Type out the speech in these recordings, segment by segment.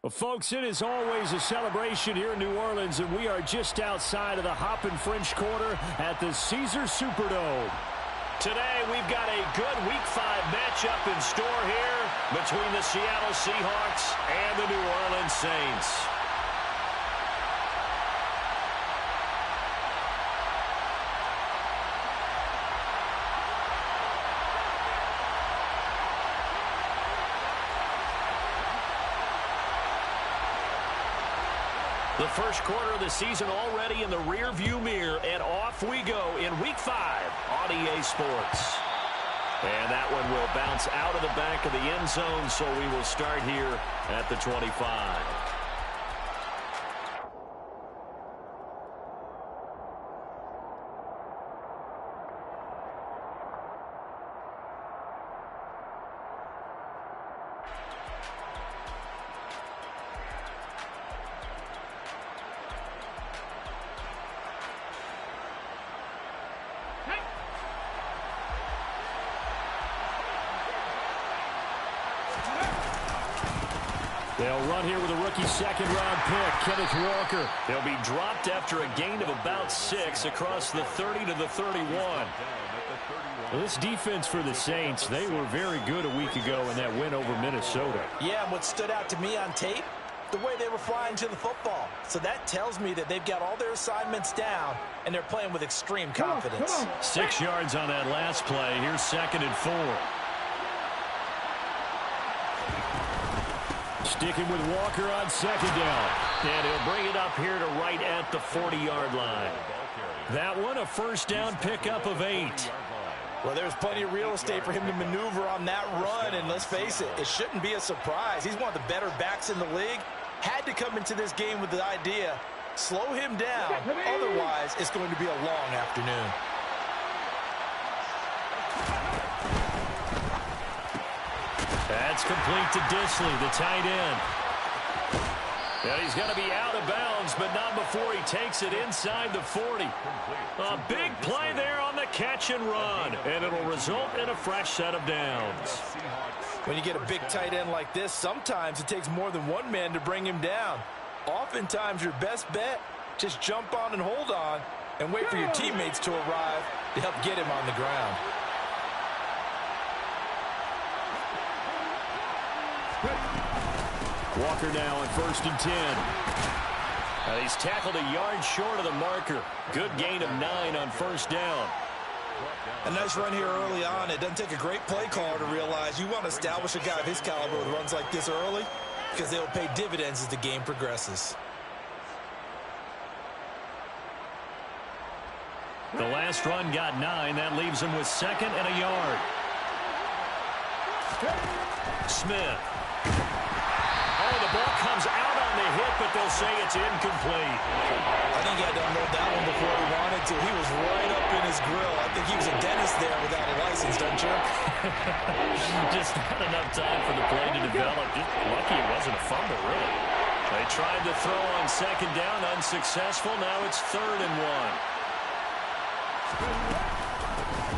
Well, folks, it is always a celebration here in New Orleans, and we are just outside of the Hoppin' French Quarter at the Caesars Superdome. Today, we've got a good Week 5 matchup in store here between the Seattle Seahawks and the New Orleans Saints. The first quarter of the season already in the rear-view mirror, and off we go in Week 5 on EA Sports. And that one will bounce out of the back of the end zone, so we will start here at the 25. They'll run here with a rookie second-round pick, Kenneth Walker. He'll be dropped after a gain of about 6 across the 30 to the 31. Well, this defense for the Saints, they were very good a week ago in that win over Minnesota. Yeah, and what stood out to me on tape, the way they were flying to the football. So that tells me that they've got all their assignments down, and they're playing with extreme confidence. 6 yards on that last play. Here's 2nd and 4. Sticking with Walker on 2nd down. And he'll bring it up here to right at the 40-yard line. That one, a first down pickup of 8. Well, there's plenty of real estate for him to maneuver on that run, and let's face it, it shouldn't be a surprise. He's one of the better backs in the league. Had to come into this game with the idea, slow him down, otherwise it's going to be a long afternoon. That's complete to Disley, the tight end. And he's going to be out of bounds, but not before he takes it inside the 40. A big play there on the catch and run, and it'll result in a fresh set of downs. When you get a big tight end like this, sometimes it takes more than one man to bring him down. Oftentimes, your best bet, just jump on and hold on and wait for your teammates to arrive to help get him on the ground. Walker now on 1st and 10. He's tackled a yard short of the marker. Good gain of 9 on 1st down. A nice run here early on. It doesn't take a great play caller to realize you want to establish a guy of his caliber with runs like this early because they'll pay dividends as the game progresses. The last run got 9. That leaves him with 2nd and a yard. Smith. Oh, the ball comes out on the hit, but they'll say it's incomplete. I think he had to unload that one before he wanted to. He was right up in his grill. I think he was a dentist there without a license, don't you? Just not enough time for the play to develop. Just lucky it wasn't a fumble, really. They tried to throw on 2nd down, unsuccessful. Now it's 3rd and 1.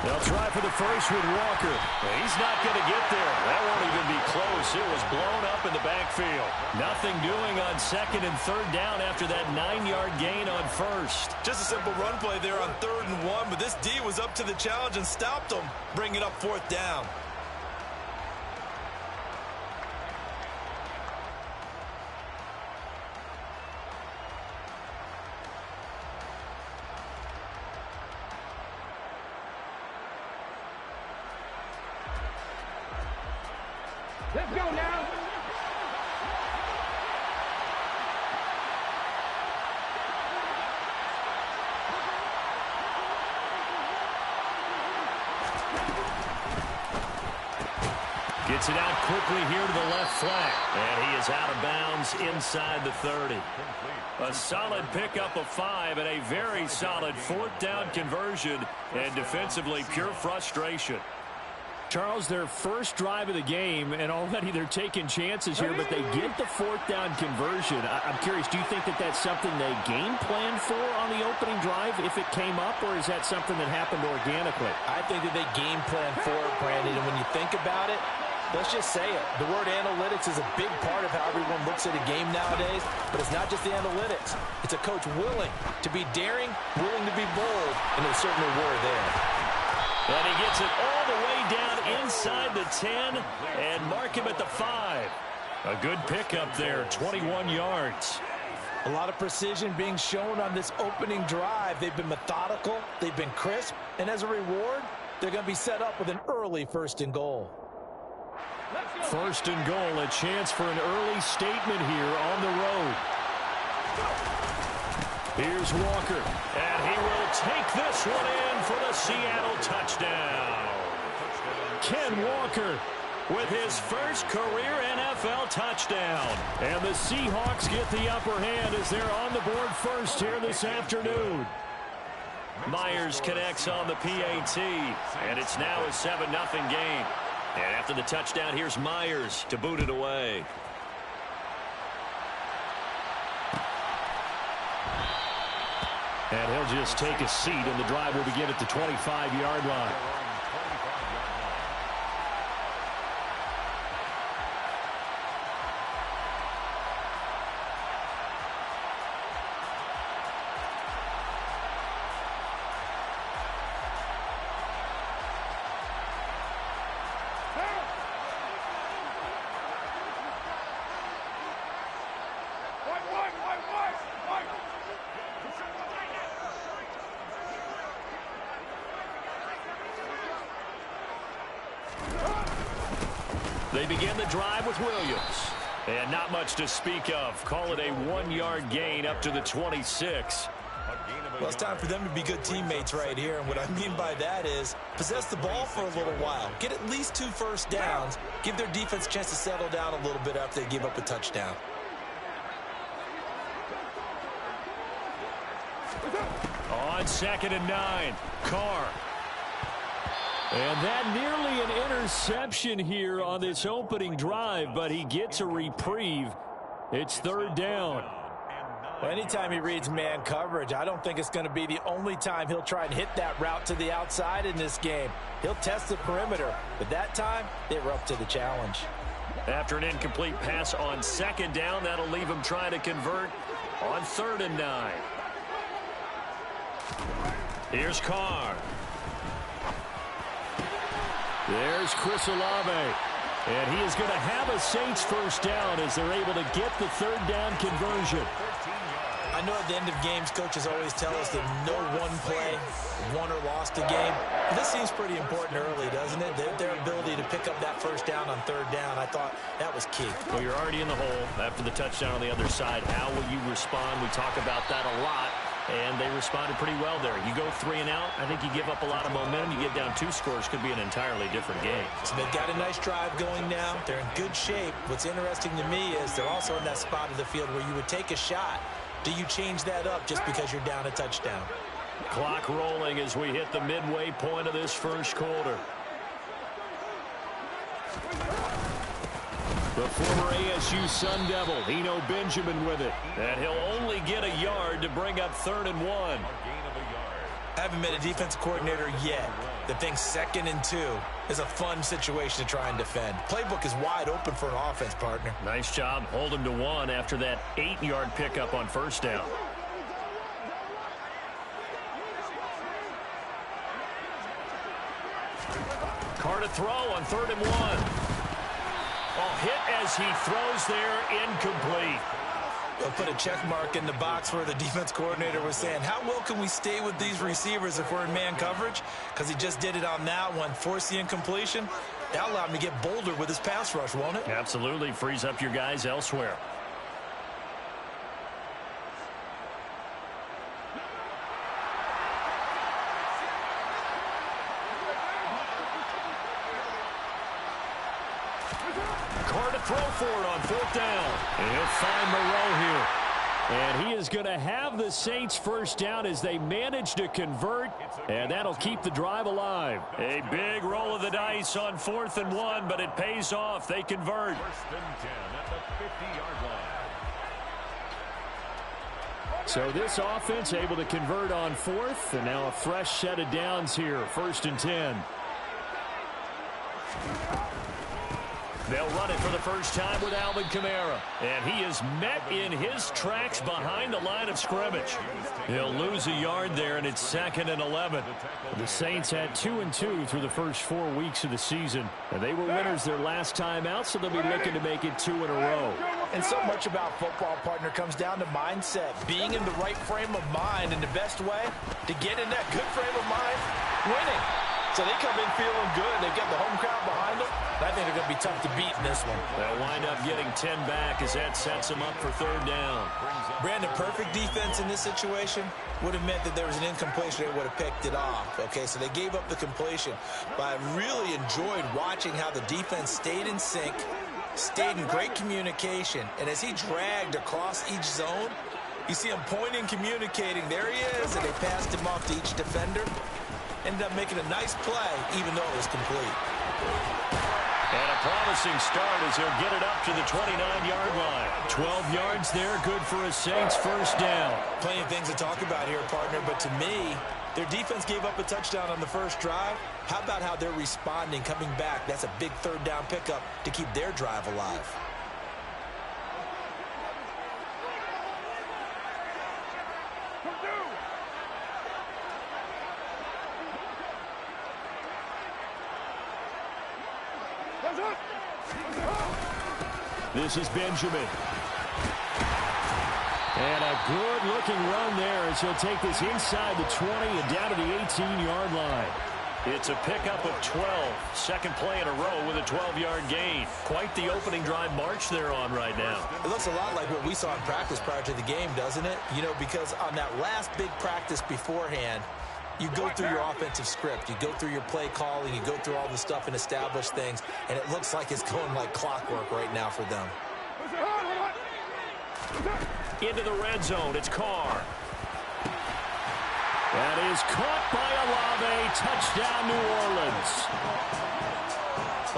They'll try for the first with Walker. He's not going to get there. That won't even be close. It was blown up in the backfield. Nothing doing on 2nd and 3rd down after that 9-yard gain on 1st. Just a simple run play there on 3rd and 1, but this D was up to the challenge and stopped him, bringing up 4th down. Let's go now. Gets it out quickly here to the left flank. And he is out of bounds inside the 30. A solid pickup of 5 and a very solid 4th down conversion. And defensively, pure frustration. Charles, their first drive of the game, and already they're taking chances here, but they get the 4th down conversion. I'm curious, do you think that that's something they game planned for on the opening drive if it came up, or is that something that happened organically? I think that they game planned for it, Brandon, and when you think about it, Let's just say it. The word analytics is a big part of how everyone looks at a game nowadays, but it's not just the analytics. It's a coach willing to be daring, willing to be bold, and they certainly were there. And he gets it all the way down inside the 10 and mark him at the 5. A good pickup there, 21 yards. A lot of precision being shown on this opening drive. They've been methodical, they've been crisp, and as a reward, they're going to be set up with an early 1st and goal. 1st and goal, a chance for an early statement here on the road. Here's Walker, and he will take this one in for the Seattle touchdown. Ken Walker with his first career NFL touchdown. And the Seahawks get the upper hand as they're on the board first here this afternoon. Myers connects on the PAT, and it's now a 7-0 game. And after the touchdown, here's Myers to boot it away. And he'll just take a seat, and the drive will begin at the 25-yard line. They begin the drive with Williams. And not much to speak of. Call it a 1-yard gain up to the 26. Well, it's time for them to be good teammates right here. And what I mean by that is possess the ball for a little while. Get at least 2 first downs. Give their defense a chance to settle down a little bit after they give up a touchdown. On 2nd and 9, Carr. And that nearly an interception here on this opening drive, but he gets a reprieve. It's 3rd down. Well, anytime he reads man coverage, I don't think it's going to be the only time he'll try and hit that route to the outside in this game. He'll test the perimeter, but that time they were up to the challenge. After an incomplete pass on 2nd down, that'll leave him trying to convert on 3rd and 9. Here's Carr. There's Chris Olave. And he is going to have a Saints first down as they're able to get the 3rd down conversion. I know at the end of games, coaches always tell us that no one play won or lost a game. But this seems pretty important early, doesn't it? Their ability to pick up that first down on 3rd down, I thought that was key. Well, you're already in the hole after the touchdown on the other side. How will you respond? We talk about that a lot. And they responded pretty well there. You go 3 and out, I think you give up a lot of momentum. You get down 2 scores, could be an entirely different game. So they've got a nice drive going now. They're in good shape. What's interesting to me is they're also in that spot of the field where you would take a shot. Do you change that up just because you're down a touchdown? Clock rolling as we hit the midway point of this first quarter. The former ASU Sun Devil, Eno Benjamin with it. And he'll only get a yard to bring up 3rd and 1. I haven't met a defense coordinator yet that thinks 2nd and 2 is a fun situation to try and defend. Playbook is wide open for an offense, partner. Nice job. Hold him to 1 after that 8-yard pickup on 1st down. Carr to throw on 3rd and 1. Hit as he throws there, incomplete. They'll put a check mark in the box where the defense coordinator was saying, how well can we stay with these receivers if we're in man coverage? Because he just did it on that one, forced the incompletion. That allowed him to get bolder with his pass rush, won't it? Absolutely, frees up your guys elsewhere. Carr to throw for it on 4th down. And he'll find Moreau here. And he is going to have the Saints first down as they manage to convert. And that'll keep the drive alive. A big roll of the dice on 4th and 1, but it pays off. They convert. 1st and 10 at the 50-yard line. So this offense able to convert on 4th. And now a fresh set of downs here. 1st and 10. They'll run it for the first time with Alvin Kamara. And he is met in his tracks behind the line of scrimmage. He'll lose a yard there, and it's 2nd and 11. The Saints had 2-2 through the first 4 weeks of the season. And they were winners their last time out, so they'll be looking to make it 2 in a row. And so much about football, partner, comes down to mindset. Being in the right frame of mind, and the best way to get in that good frame of mind, winning. So they come in feeling good. They've got the home crowd behind them. I think they're going to be tough to beat in this one. They'll wind up getting 10 back as that sets them up for 3rd down. Brandon, perfect defense in this situation would have meant that there was an incompletion. They would have picked it off. Okay, so they gave up the completion. But I really enjoyed watching how the defense stayed in sync, stayed in great communication. And as he dragged across each zone, you see him pointing, communicating. There he is, and they passed him off to each defender. Ended up making a nice play, even though it was complete. And a promising start as he'll get it up to the 29-yard line. 12 yards there, good for a Saints first down. Plenty of things to talk about here, partner, but to me, their defense gave up a touchdown on the first drive. How about how they're responding, coming back? That's a big 3rd down pickup to keep their drive alive. This is Benjamin. And a good-looking run there as he'll take this inside the 20 and down to the 18-yard line. It's a pickup of 12. Second play in a row with a 12-yard gain. Quite the opening drive march they're on right now. It looks a lot like what we saw in practice prior to the game, doesn't it? You know, because on that last big practice beforehand, you go through your offensive script. You go through your play calling. You go through all the stuff and establish things. And it looks like it's going like clockwork right now for them. Into the red zone. It's Carr. That is caught by Olave. Touchdown, New Orleans.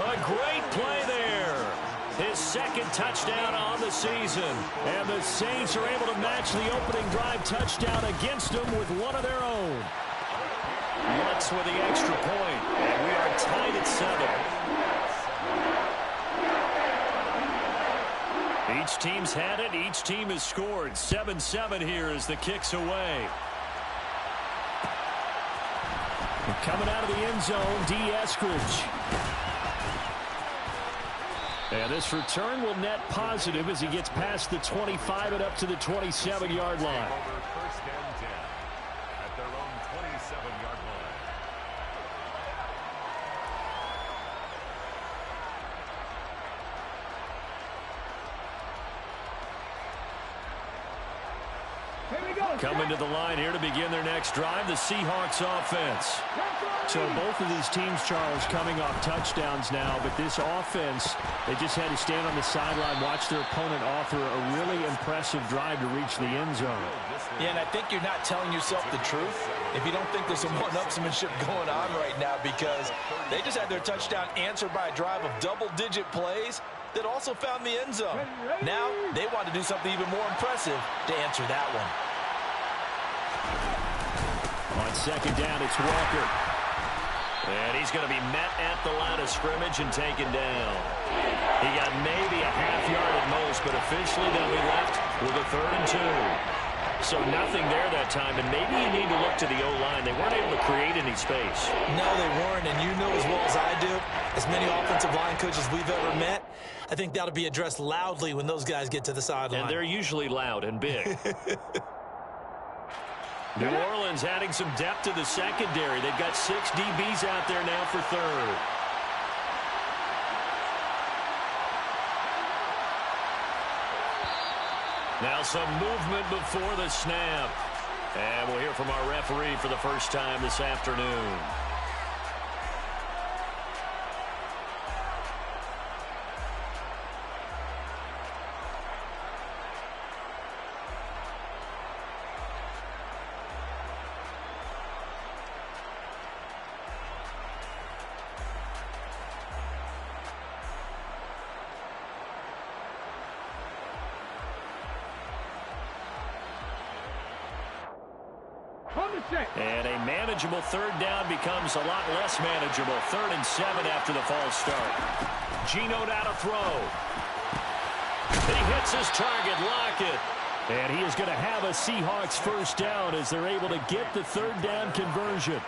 A great play there. His 2nd touchdown on the season. And the Saints are able to match the opening drive touchdown against them with one of their own. Lutz with the extra point, and we are tied at 7. Each team's had it. Each team has scored. 7-7 here as the kick's away. And coming out of the end zone, D. Eskridge. And this return will net positive as he gets past the 25 and up to the 27-yard line. Coming to the line here to begin their next drive, the Seahawks offense. So both of these teams, Charles, coming off touchdowns now, but this offense, they just had to stand on the sideline, watch their opponent offer a really impressive drive to reach the end zone. Yeah, and I think you're not telling yourself the truth if you don't think there's some one-upsmanship going on right now, because they just had their touchdown answered by a drive of double-digit plays that also found the end zone. Now they want to do something even more impressive to answer that one. On 2nd down, it's Walker. And he's going to be met at the line of scrimmage and taken down. He got maybe a half yard at most, but officially they'll be left with a 3rd and 2. So nothing there that time, and maybe you need to look to the O-line. They weren't able to create any space. No, they weren't, and you know as well as I do, as many offensive line coaches we've ever met, I think that'll be addressed loudly when those guys get to the sideline. And they're usually loud and big. New Orleans adding some depth to the secondary. They've got 6 DBs out there now for 3rd. Now some movement before the snap. And we'll hear from our referee for the first time this afternoon. And a manageable third down becomes a lot less manageable. 3rd and 7 after the false start. Geno now to throw. He hits his target, Lockett. And he is going to have a Seahawks first down as they're able to get the third down conversion.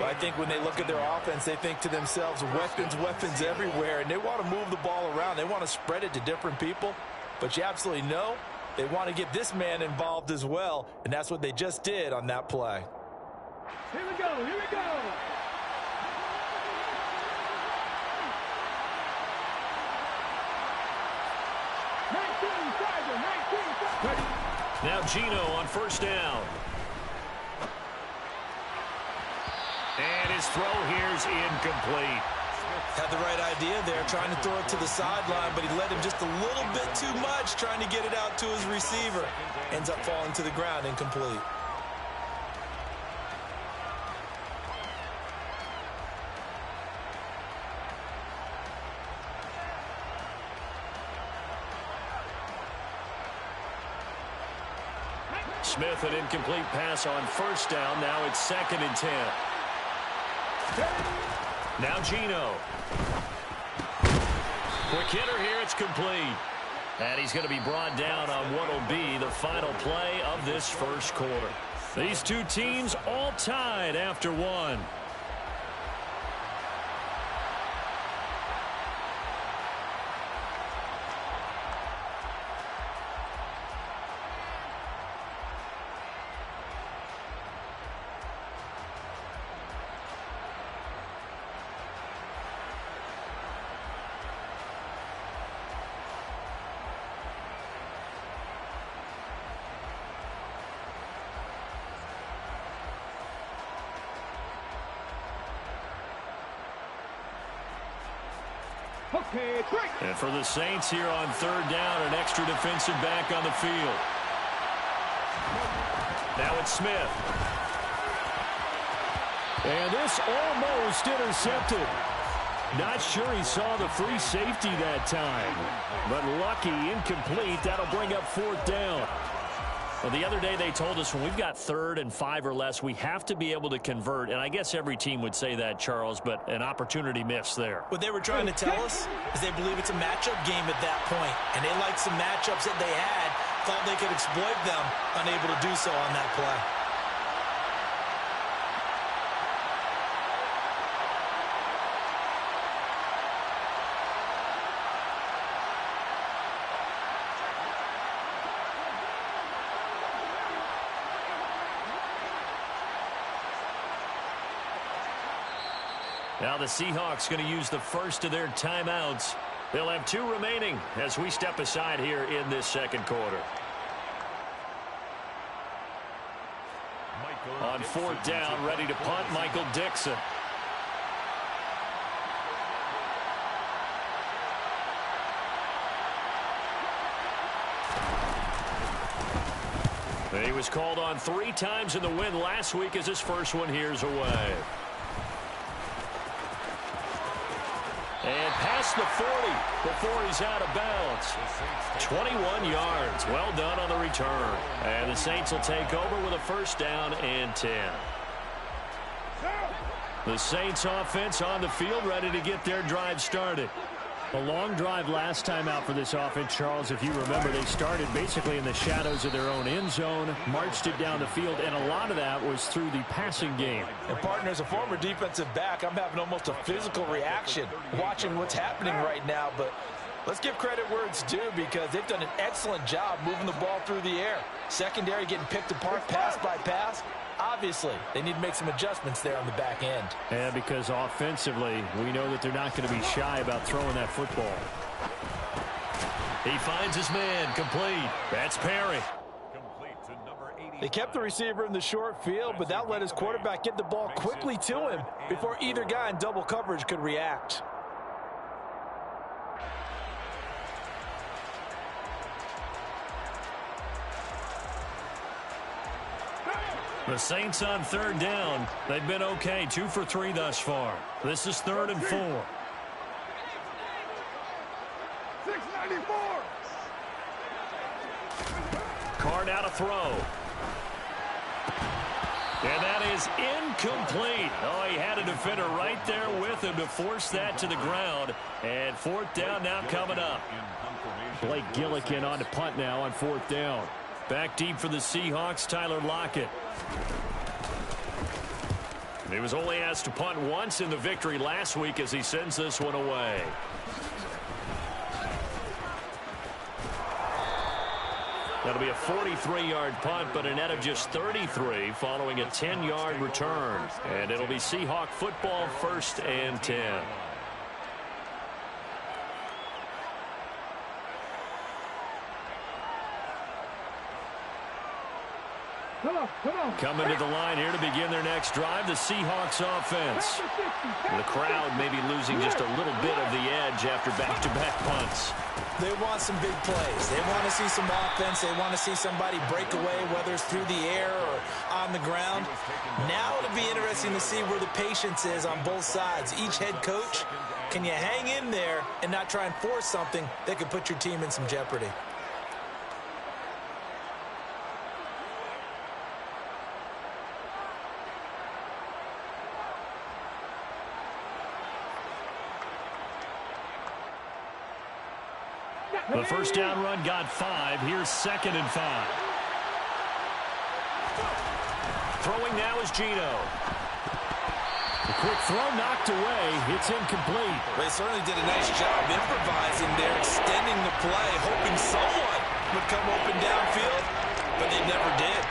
Well, I think when they look at their offense, they think to themselves, weapons everywhere, and they want to move the ball around. They want to spread it to different people, but you absolutely know they want to get this man involved as well, and that's what they just did on that play. Here we go, here we go. Now Geno on first down. And his throw here's incomplete. Had the right idea there, trying to throw it to the sideline, but he led him just a little bit too much, trying to get it out to his receiver. Ends up falling to the ground, incomplete. Smith, an incomplete pass on first down. Now it's 2nd and 10. Now Geno. Quick hitter here. It's complete. And he's going to be brought down on what will be the final play of this first quarter. These two teams all tied after one. Okay, break. And for the Saints here on third down, an extra defensive back on the field. Now it's Smith. And this almost intercepted. Not sure he saw the free safety that time. But lucky, incomplete. That'll bring up 4th down. Well, the other day they told us when we've got 3rd and 5 or less, we have to be able to convert. And I guess every team would say that, Charles, but an opportunity missed there. What they were trying to tell us is they believe it's a matchup game at that point. And they liked some matchups that they had, thought they could exploit them, unable to do so on that play. Now the Seahawks going to use the first of their timeouts. They'll have 2 remaining as we step aside here in this second quarter. On 4th down, ready to punt, Michael Dixon. He was called on 3 times in the win last week as his first one here's away. And past the 40 before he's out of bounds. 21 yards. Well done on the return. And the Saints will take over with a first down and 10. The Saints offense on the field ready to get their drive started. A long drive last time out for this offense, Charles. If you remember, they started basically in the shadows of their own end zone, marched it down the field, and a lot of that was through the passing game. And, partner, as a former defensive back, I'm having almost a physical reaction watching what's happening right now. But let's give credit where it's due because they've done an excellent job moving the ball through the air. Secondary getting picked apart pass by pass. Obviously, they need to make some adjustments there on the back end. And because offensively, we know that they're not going to be shy about throwing that football. He finds his man, complete. That's Perry. They kept the receiver in the short field, but that let his quarterback get the ball quickly to him before either guy in double coverage could react. The Saints on third down. They've been okay, 2 for 3 thus far. This is 3rd and 4. 694. Carr now to throw. And that is incomplete. Oh, he had a defender right there with him to force that to the ground. And fourth down now coming up. Blake Gillikin on to punt now on fourth down. Back deep for the Seahawks, Tyler Lockett. He was only asked to punt once in the victory last week as he sends this one away. That'll be a 43-yard punt, but a net of just 33 following a 10-yard return. And it'll be Seahawk football, 1st and 10. Coming to the line here to begin their next drive, the Seahawks offense. The crowd may be losing just a little bit of the edge after back-to-back punts. They want some big plays. They want to see some offense. They want to see somebody break away, whether it's through the air or on the ground. Now it'll be interesting to see where the patience is on both sides. Each head coach, can you hang in there and not try and force something that could put your team in some jeopardy? The first down run got 5. Here's 2nd and 5. Throwing now is Geno. The quick throw knocked away. It's incomplete. They certainly did a nice job improvising there, extending the play, hoping someone would come open downfield, but they never did.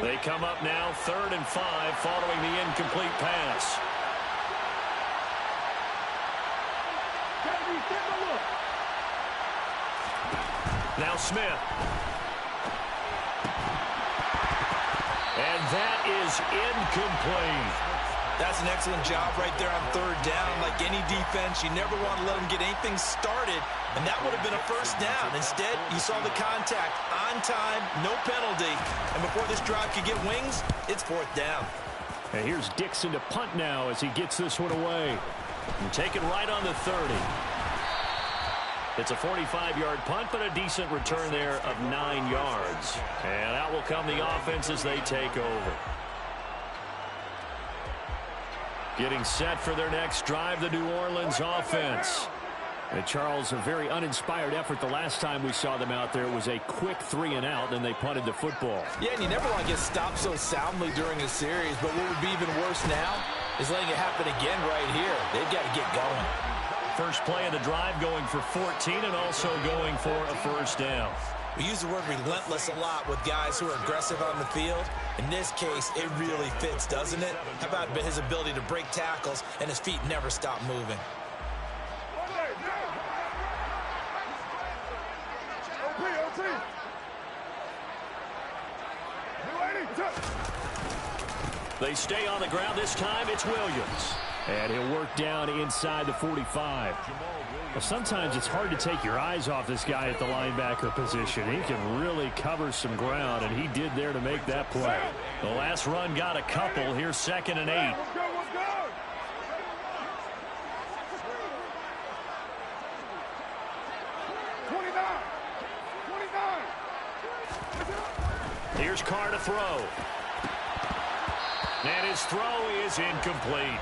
They come up now 3rd and 5 following the incomplete pass. Now Smith. And that is incomplete. That's an excellent job right there on 3rd down. Like any defense, you never want to let them get anything started, and that would have been a first down. Instead, you saw the contact on time, no penalty, and before this drive could get wings, it's 4th down. And here's Dixon to punt now as he gets this one away. And take it right on the 30. It's a 45-yard punt, but a decent return there of 9 yards. And out will come the offense as they take over. Getting set for their next drive, the New Orleans offense. And Charles, a very uninspired effort the last time we saw them out there. It was a quick 3-and-out, and they punted the football. Yeah, and you never want to get stopped so soundly during a series, but what would be even worse now is letting it happen again right here. They've got to get going. First play of the drive going for 14 and also going for a first down. We use the word relentless a lot with guys who are aggressive on the field. In this case, it really fits, doesn't it? How about his ability to break tackles and his feet never stop moving? They stay on the ground. This time it's Williams. And he'll work down inside the 45. Well, sometimes it's hard to take your eyes off this guy at the linebacker position. He can really cover some ground, and he did there to make that play. The last run got a couple. Here's 2nd and 8. Here's Carr to throw. And his throw is incomplete.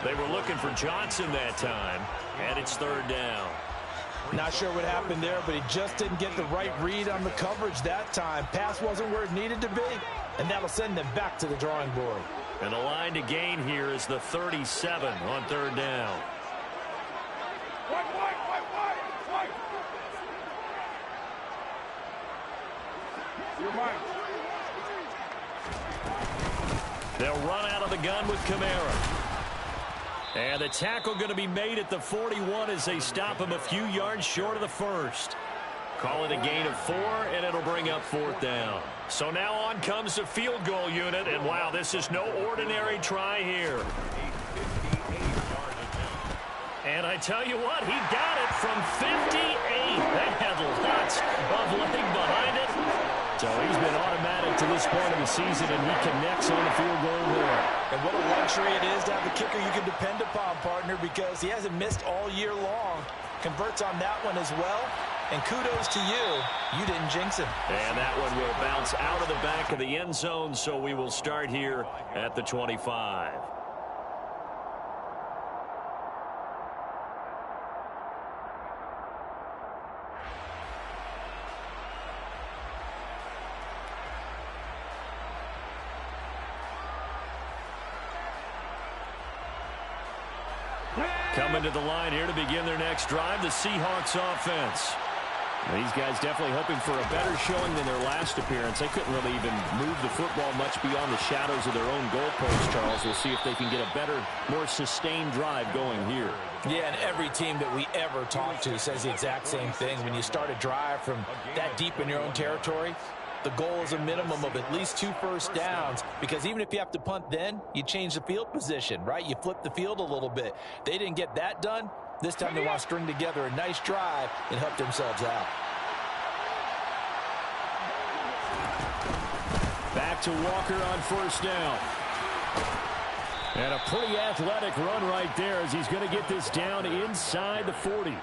They were looking for Johnson that time, and it's 3rd down. Not sure what happened there, but he just didn't get the right read on the coverage that time. Pass wasn't where it needed to be, and that'll send them back to the drawing board. And the line to gain here is the 37 on 3rd down. They'll run out of the gun with Kamara. And the tackle going to be made at the 41 as they stop him a few yards short of the first. Call it a gain of 4, and it'll bring up 4th down. So now on comes the field goal unit, and wow, this is no ordinary try here. And I tell you what, he got it from 58. That had lots of leg behind it. So he's been automatic to this point of the season, and he connects on the field goal there. And what a luxury it is to have a kicker you can depend upon, partner, because he hasn't missed all year long. Converts on that one as well. And kudos to you. You didn't jinx him. And that one will bounce out of the back of the end zone, so we will start here at the 25. Coming to the line here to begin their next drive, the Seahawks offense. These guys definitely hoping for a better showing than their last appearance. They couldn't really even move the football much beyond the shadows of their own goalposts, Charles. We'll see if they can get a better, more sustained drive going here. Yeah, and every team that we ever talk to says the exact same thing. When you start a drive from that deep in your own territory, the goal is a minimum of at least 2 first downs, because even if you have to punt then, you change the field position, right? You flip the field a little bit. They didn't get that done. This time they want to string together a nice drive and help themselves out. Back to Walker on first down. And a pretty athletic run right there as he's going to get this down inside the 40.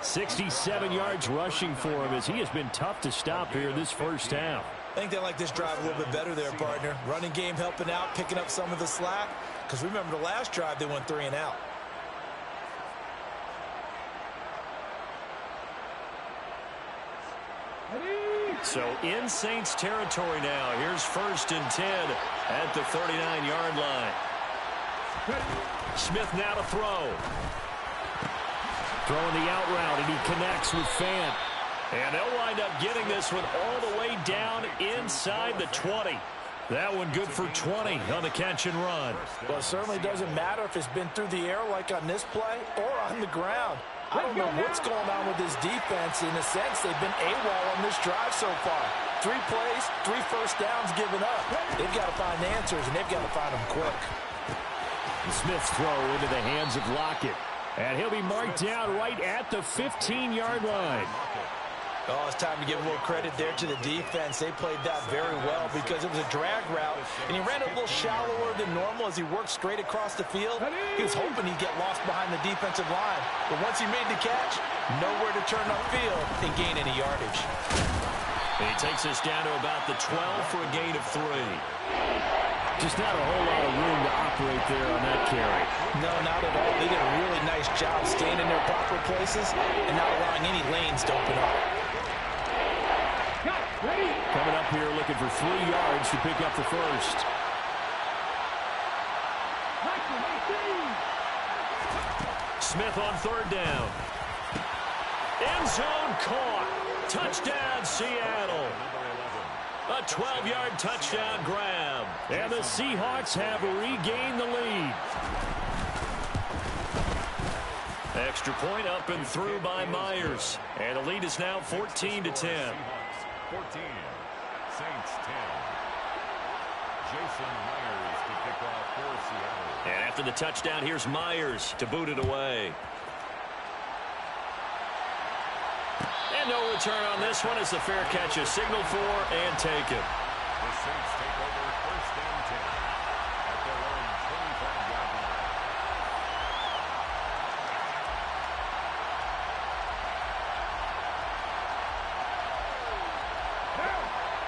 67 yards rushing for him as he has been tough to stop here this first half. I think they like this drive a little bit better there, partner. Running game helping out, picking up some of the slack. Because remember the last drive, they went 3 and out. So in Saints territory now. Here's 1st and 10 at the 39-yard line. Smith now to throw. Throwing the out route, and he connects with Fant. And they'll wind up getting this one all the way down inside the 20. That one good for 20 on the catch and run. Well, it certainly doesn't matter if it's been through the air like on this play or on the ground. I don't know what's going on with this defense. In a sense, they've been AWOL on this drive so far. 3 plays, 3 first downs given up. They've got to find answers, and they've got to find them quick. Smith's throw into the hands of Lockett. And he'll be marked down right at the 15-yard line. Oh, it's time to give a little credit there to the defense. They played that very well because it was a drag route, and he ran a little shallower than normal as he worked straight across the field. He was hoping he'd get lost behind the defensive line, but once he made the catch, nowhere to turn upfield and gain any yardage. And he takes us down to about the 12 for a gain of 3. Just not a whole lot of room to operate there on that carry. No, not at all. They did a really nice job staying in their proper places and not allowing any lanes to open up. Coming up here looking for 3 yards to pick up the first. Smith on 3rd down. End zone caught. Touchdown, Seattle. A 12-yard touchdown grab. And the Seahawks have regained the lead. Extra point up and through by Myers. And the lead is now 14-10. 14. Saints 10. Jason Myers to kick off for Seattle. And after the touchdown, here's Myers to boot it away. And no return on this one as the fair catch is signaled for and taken. The Saints take over 1st and 10 at their own 25-yard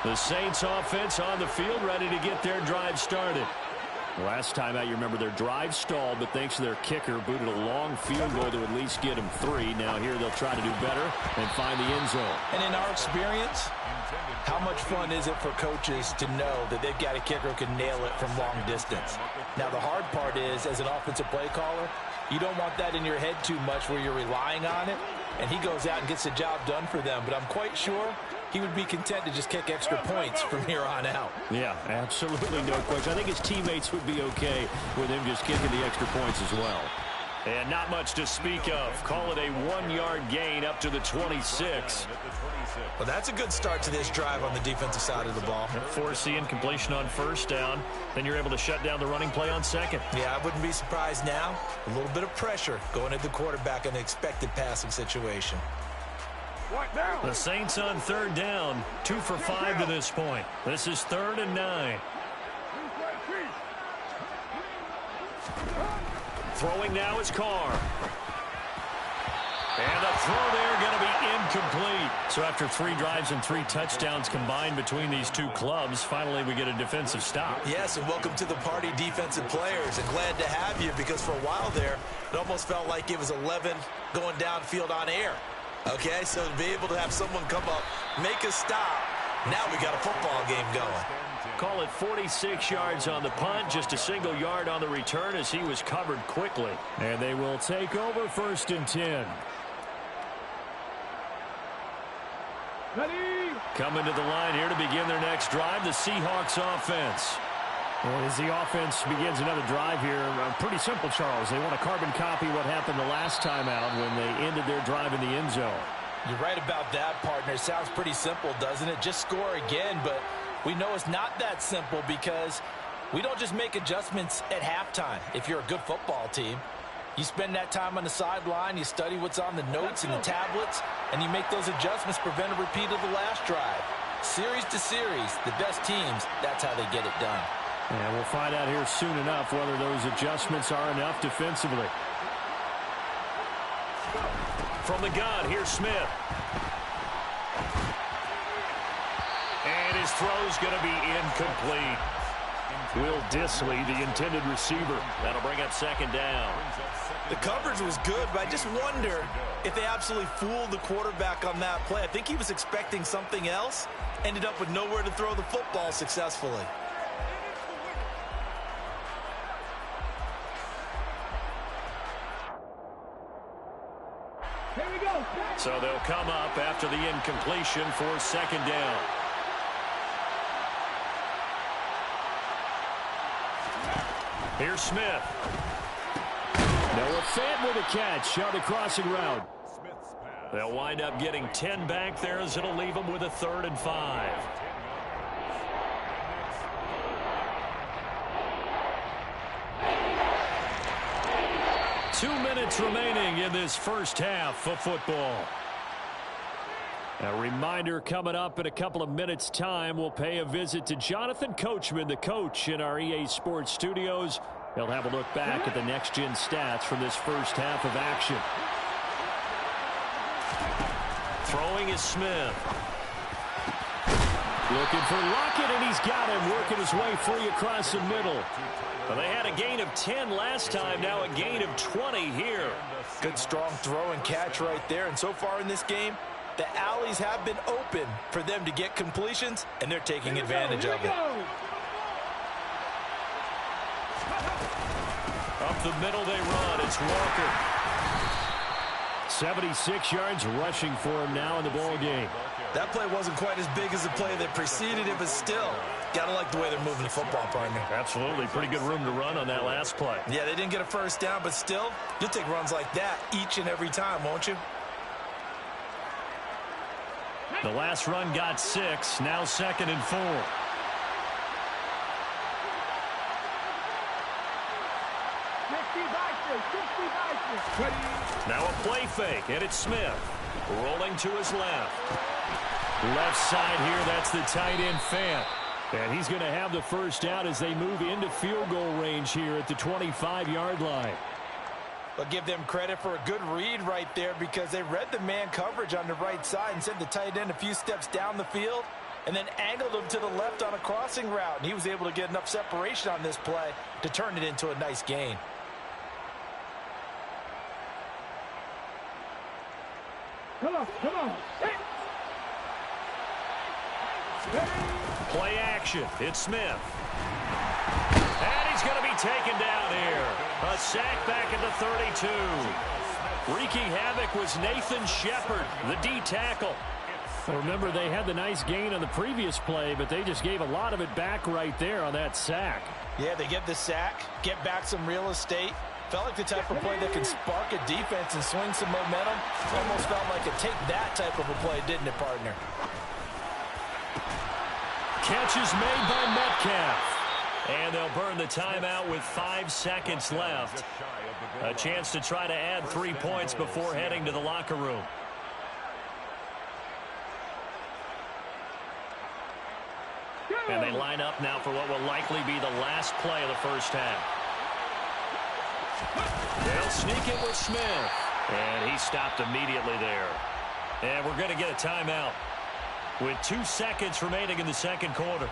line. The Saints offense on the field ready to get their drive started. Last time out, you remember their drive stalled, but thanks to their kicker, booted a long field goal to at least get them 3. Now here they'll try to do better and find the end zone. And in our experience, how much fun is it for coaches to know that they've got a kicker who can nail it from long distance? Now, the hard part is, as an offensive play caller, you don't want that in your head too much where you're relying on it, and he goes out and gets the job done for them. But I'm quite sure he would be content to just kick extra points from here on out. Yeah, absolutely no question. I think his teammates would be okay with him just kicking the extra points as well. And not much to speak of. Call it a 1-yard gain up to the 26. Well, that's a good start to this drive on the defensive side of the ball. Forcing completion on 1st down. Then you're able to shut down the running play on 2nd. Yeah, I wouldn't be surprised now. A little bit of pressure going at the quarterback in an expected passing situation. The Saints on third down, 2 for 5 to this point. This is 3rd and 9. Throwing now is Carr. And a throw there going to be incomplete. So after 3 drives and 3 touchdowns combined between these two clubs, finally we get a defensive stop. Yes, and welcome to the party, defensive players. And glad to have you, because for a while there, it almost felt like it was 11 going downfield on air. Okay, so to be able to have someone come up, make a stop, now we got a football game going. Call it 46 yards on the punt, just a single yard on the return as he was covered quickly. And they will take over 1st and 10. Ready? Coming to the line here to begin their next drive, the Seahawks offense. Well, as the offense begins another drive here, pretty simple, Charles. They want to carbon copy what happened the last time out when they ended their drive in the end zone. You're right about that, partner. It sounds pretty simple, doesn't it? Just score again, but we know it's not that simple, because we don't just make adjustments at halftime. If you're a good football team, you spend that time on the sideline, you study what's on the notes and the tablets, and you make those adjustments, prevent a repeat of the last drive. Series to series, the best teams, that's how they get it done. And we'll find out here soon enough whether those adjustments are enough defensively. From the gun, here's Smith. And his throw's going to be incomplete. Will Dissly, the intended receiver. That'll bring up 2nd down. The coverage was good, but I just wonder if they absolutely fooled the quarterback on that play. I think he was expecting something else, ended up with nowhere to throw the football successfully. Here we go. So they'll come up after the incompletion for 2nd down. Here's Smith. Noah Fant with a catch on the crossing route. They'll wind up getting 10 back there, as it'll leave them with a 3rd and 5. Two minutes remaining in this first half of football. A reminder, coming up in a couple of minutes' time, we'll pay a visit to Jonathan Coachman, the coach in our EA Sports studios. He'll have a look back at the next-gen stats from this first half of action. Throwing is Smith. Looking for Lockett, and he's got him, working his way free across the middle. Well, they had a gain of 10 last time, now a gain of 20 here. Good, strong throw and catch right there. And so far in this game, the alleys have been open for them to get completions, and they're taking advantage of it. Up the middle they run. It's Walker. 76 yards rushing for him now in the ball game. That play wasn't quite as big as the play that preceded it, but still, gotta like the way they're moving the football, partner. Absolutely. Pretty good room to run on that last play. Yeah, they didn't get a first down, but still, you'll take runs like that each and every time, won't you? The last run got 6. Now 2nd and 4. Now a play fake, and it's Smith. Rolling to his left. Left side here, that's the tight end Fant. And he's going to have the first down as they move into field goal range here at the 25-yard line. But give them credit for a good read right there, because they read the man coverage on the right side and sent the tight end a few steps down the field and then angled him to the left on a crossing route. And he was able to get enough separation on this play to turn it into a nice gain. Come on, come on. Hey. Play action. It's Smith. And he's going to be taken down here. A sack back at the 32. Wreaking havoc was Nathan Shepard, the D tackle. Well, remember, they had the nice gain on the previous play, but they just gave a lot of it back right there on that sack. Yeah, they get the sack, get back some real estate. Felt like the type of play that can spark a defense and swing some momentum. Almost felt like a take that type of a play, didn't it, partner? Catch is made by Metcalf. And they'll burn the timeout with 5 seconds left. A chance to try to add 3 points before heading to the locker room. And they line up now for what will likely be the last play of the first half. They'll sneak it with Smith. And he stopped immediately there. And we're going to get a timeout with 2 seconds remaining in the second quarter.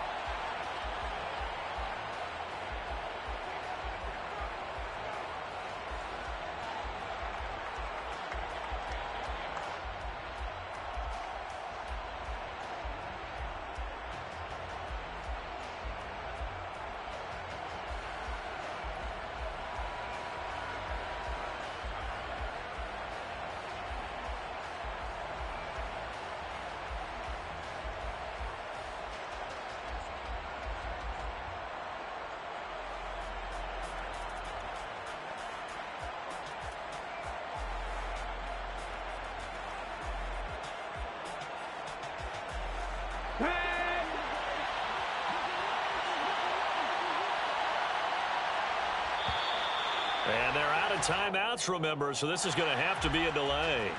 And they're out of timeouts, remember, so this is going to have to be a delay.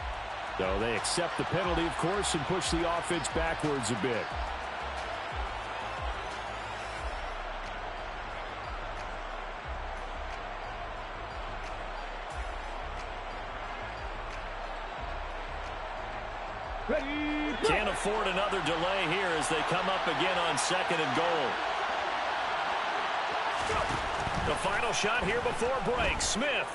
So they accept the penalty, of course, and push the offense backwards a bit. Can't afford another delay here as they come up again on 2nd and goal. The final shot here before break. Smith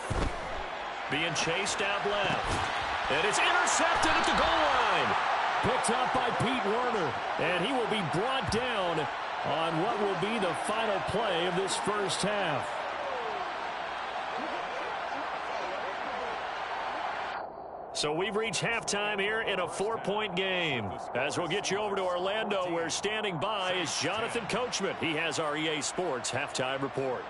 being chased out left. And it's intercepted at the goal line. Picked up by Pete Werner. And he will be brought down on what will be the final play of this first half. So we've reached halftime here in a 4-point game. As we'll get you over to Orlando, where standing by is Jonathan Coachman. He has our EA Sports halftime report.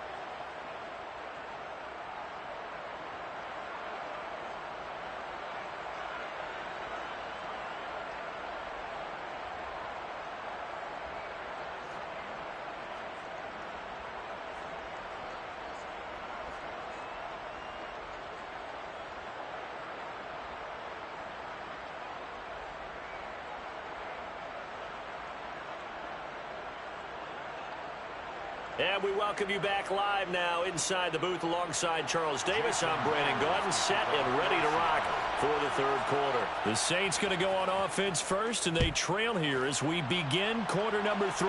And we welcome you back live now inside the booth alongside Charles Davis. I'm Brandon Gaudin, set and ready to rock for the third quarter. The Saints going to go on offense first, and they trail here as we begin quarter number 3.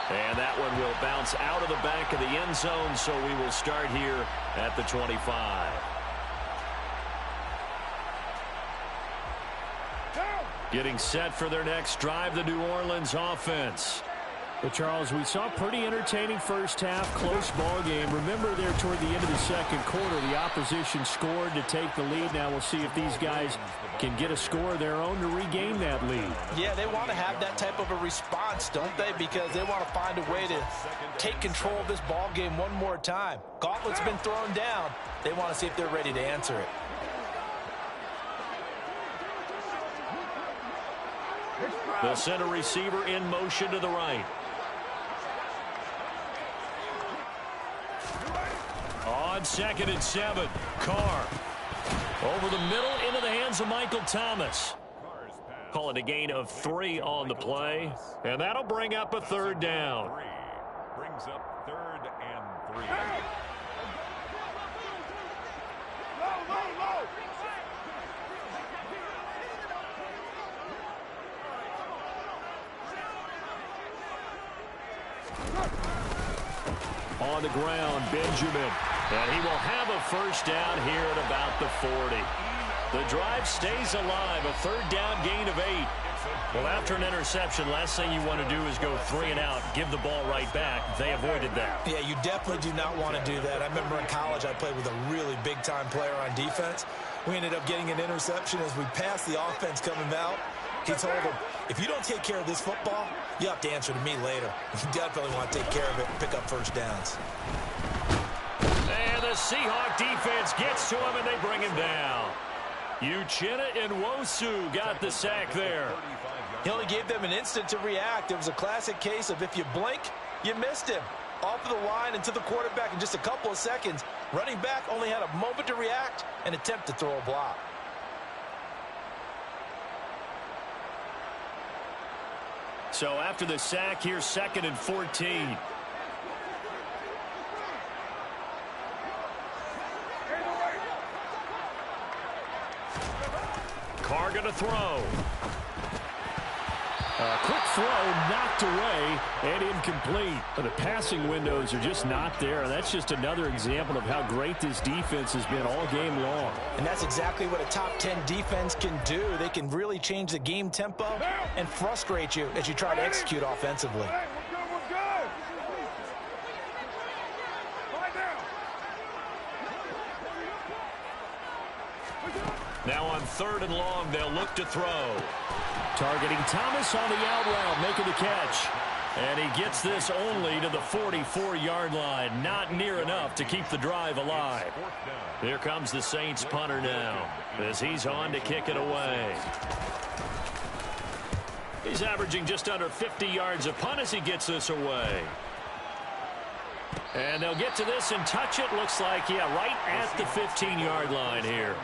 And that one will bounce out of the back of the end zone, so we will start here at the 25. Getting set for their next drive, the New Orleans offense. But, Charles, we saw a pretty entertaining first half, close ball game. Remember there toward the end of the second quarter, the opposition scored to take the lead. Now we'll see if these guys can get a score of their own to regain that lead. Yeah, they want to have that type of a response, don't they? Because they want to find a way to take control of this ball game one more time. Gauntlet's been thrown down. They want to see if they're ready to answer it. The center receiver in motion to the right. On 2nd and 7, Carr. Over the middle into the hands of Michael Thomas. Call it a gain of 3 on the play. And that'll bring up a third down. Brings up 3rd and 3. On the ground, Benjamin. And he will have a first down here at about the 40. The drive stays alive, a third down gain of 8. Well, after an interception, last thing you want to do is go 3 and out, give the ball right back. They avoided that. Yeah, you definitely do not want to do that. I remember in college I played with a really big-time player on defense. We ended up getting an interception as we passed the offense coming out. He told him, if you don't take care of this football, you have to answer to me later. You definitely want to take care of it and pick up first downs. And the Seahawk defense gets to him, and they bring him down. Uchenna Nwosu got the sack there. He only gave them an instant to react. It was a classic case of if you blink, you missed him. Off of the line and to the quarterback in just a couple of seconds. Running back only had a moment to react and attempt to throw a block. So after the sack, here's 2nd and 14. Carr going to throw. Quick throw knocked away and incomplete. But the passing windows are just not there. That's just another example of how great this defense has been all game long. And that's exactly what a top 10 defense can do. They can really change the game tempo and frustrate you as you try to execute offensively. Now on 3rd and long, they'll look to throw. Targeting Thomas on the out route, making the catch. And he gets this only to the 44-yard line. Not near enough to keep the drive alive. Here comes the Saints punter now as he's on to kick it away. He's averaging just under 50 yards a punt as he gets this away. And they'll get to this and touch it. Looks like, yeah, right at the 15-yard line here.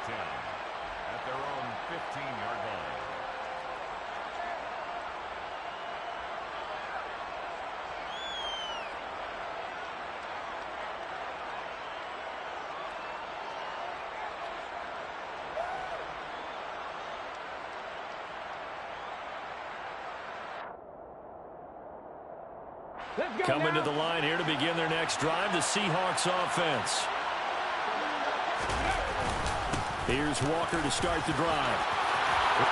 At their own 15-yard line. Coming to the line here to begin their next drive, the Seahawks offense. Here's Walker to start the drive.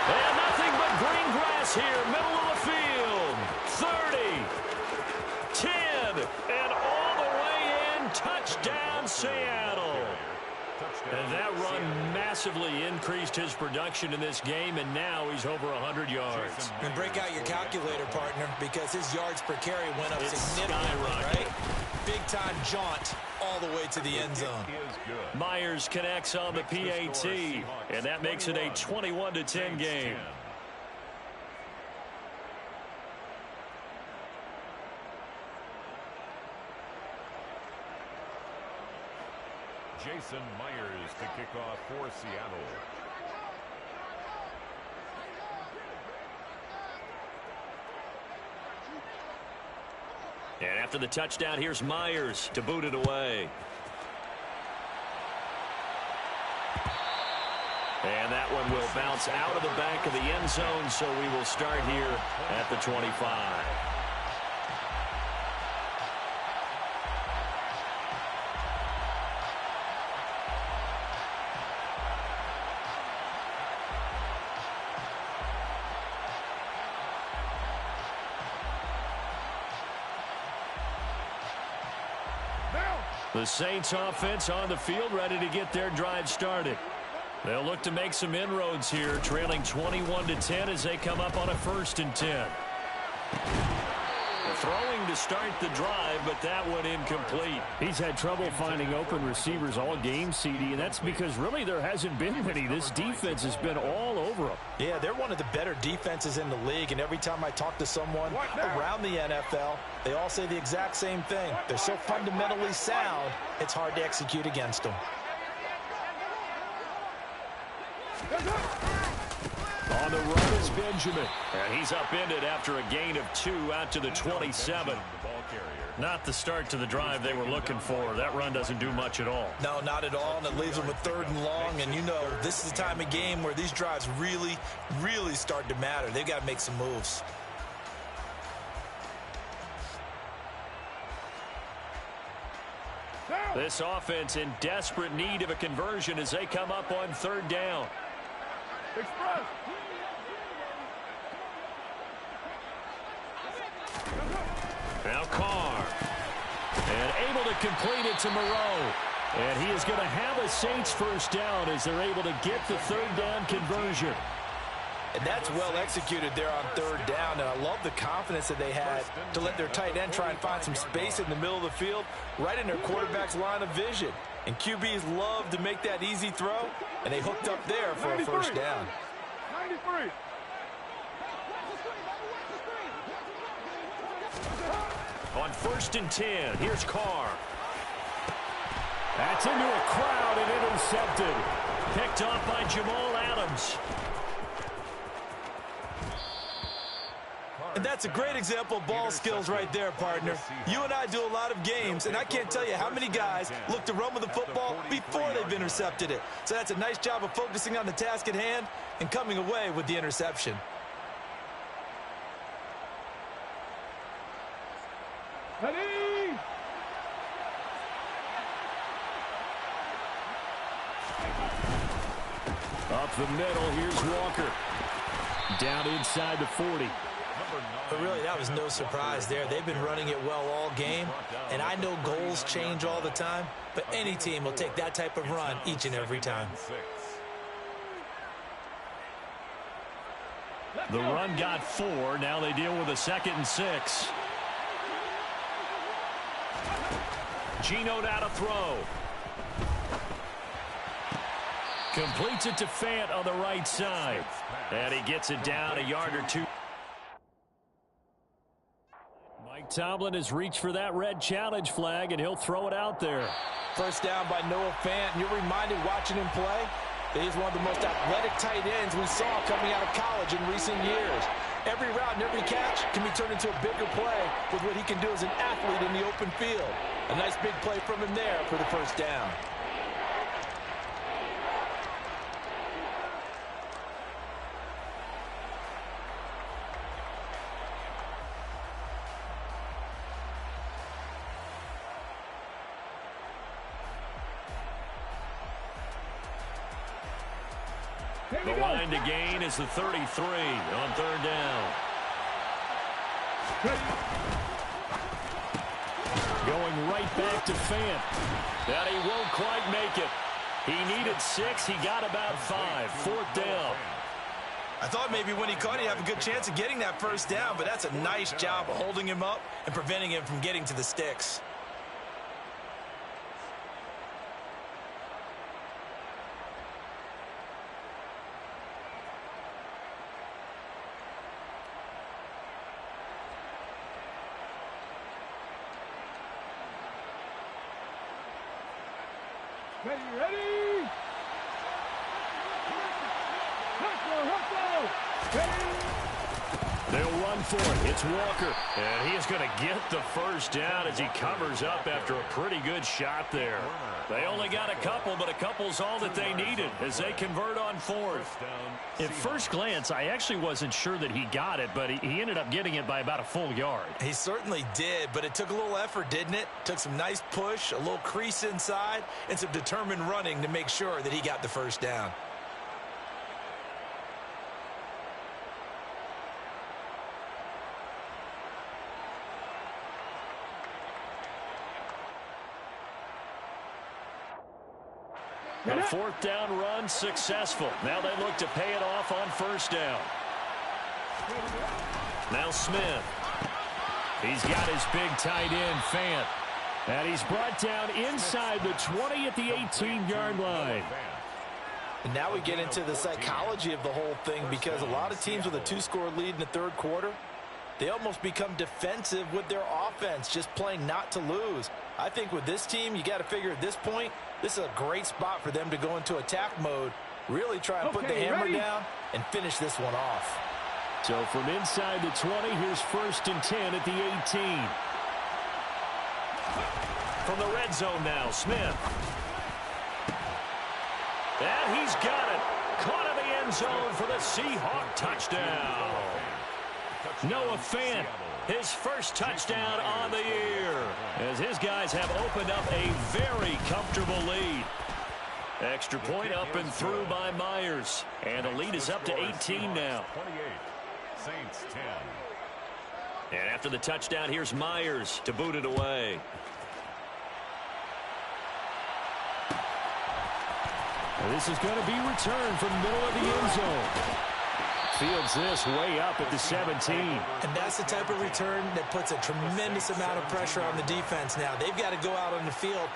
And nothing but green grass here, middle of the field. 30, 10, and all the way in, touchdown Seattle. And that run massively increased his production in this game, and now he's over 100 yards. And break out your calculator, partner, because his yards per carry went up significantly, right? Big-time jaunt all the way to the end zone. Myers connects on the PAT, and that makes it a 21-10 game. Jason Myers to kick off for Seattle. And after the touchdown, here's Myers to boot it away. And that one will bounce out of the back of the end zone, so we will start here at the 25. The Saints offense on the field, ready to get their drive started. They'll look to make some inroads here, trailing 21-10 as they come up on a 1st and 10. Throwing to start the drive, but that one incomplete. He's had trouble finding open receivers all game, CD, and that's because really there hasn't been many. This defense has been all over them. Yeah, they're one of the better defenses in the league, and every time I talk to someone around the NFL, they all say the exact same thing. They're so fundamentally sound, it's hard to execute against them. On the run is Benjamin. And he's upended after a gain of 2 out to the 27. Not the start to the drive they were looking for. That run doesn't do much at all. No, not at all, and it leaves them with 3rd and long. And you know, this is the time of game where these drives really, really start to matter. They've got to make some moves. This offense in desperate need of a conversion as they come up on 3rd down. Express. Now Carr. And able to complete it to Moreau. And he is going to have a Saints 1st down as they're able to get the 3rd down conversion. And that's well executed there on 3rd down. And I love the confidence that they had to let their tight end try and find some space in the middle of the field, right in their quarterback's line of vision. And QBs love to make that easy throw, and they hooked up there for a 1st down. 93. On 1st and 10, here's Carr. That's into a crowd and intercepted. Picked off by Jamal Adams. And that's a great example of ball skills right there, partner. You and I do a lot of games, and I can't tell you how many guys look to run with the football before they've intercepted it. So that's a nice job of focusing on the task at hand and coming away with the interception. Ready? Up the middle, here's Walker. Down inside the 40. But really, that was no surprise there. They've been running it well all game, and I know goals change all the time, but any team will take that type of run each and every time. The run got 4. Now they deal with a 2nd and 6. Geno now to throw. Completes it to Fant on the right side. And he gets it down a yard or 2. Mike Tomlin has reached for that red challenge flag, and he'll throw it out there. First down by Noah Fant, and you're reminded watching him play that he's one of the most athletic tight ends we saw coming out of college in recent years. Every route and every catch can be turned into a bigger play with what he can do as an athlete in the open field. A nice big play from him there for the first down. The line to gain is the 33 on 3rd down. Going right back to Fant. That he won't quite make it. He needed 6. He got about 5. 4th down. I thought maybe when he caught, he'd have a good chance of getting that first down, but that's a nice job of holding him up and preventing him from getting to the sticks. Ready? They'll run for it. It's Walker. And he is going to get the first down as he covers up after a pretty good shot there. They only got a couple, but a couple's all that they needed as they convert on 4th. At first glance, I actually wasn't sure that he got it, but he ended up getting it by about a full yard. He certainly did, but it took a little effort, didn't it? Took some nice push, a little crease inside, and some determined running to make sure that he got the first down. A 4th down run successful. Now they look to pay it off on 1st down. Now Smith. He's got his big tight end, Fant. And he's brought down inside the 20 at the 18-yard line. And now we get into the psychology of the whole thing, because a lot of teams with a 2-score lead in the 3rd quarter, they almost become defensive with their offense, just playing not to lose. I think with this team, you got to figure at this point, this is a great spot for them to go into attack mode, really try and put the hammer down and finish this one off. So from inside the 20, here's 1st and 10 at the 18. From the red zone now, Smith. And he's got it. Caught in the end zone for the Seahawk touchdown. Noah Fant, his first touchdown on the year, as his guys have opened up a very comfortable lead. Extra point up and through by Myers, and the lead is up to 18 now. 28, Saints 10. And after the touchdown, here's Myers to boot it away. This is going to be returned from the middle of the end zone. Fields this way up at the 17. And that's the type of return that puts a tremendous amount of pressure on the defense now. They've got to go out on the field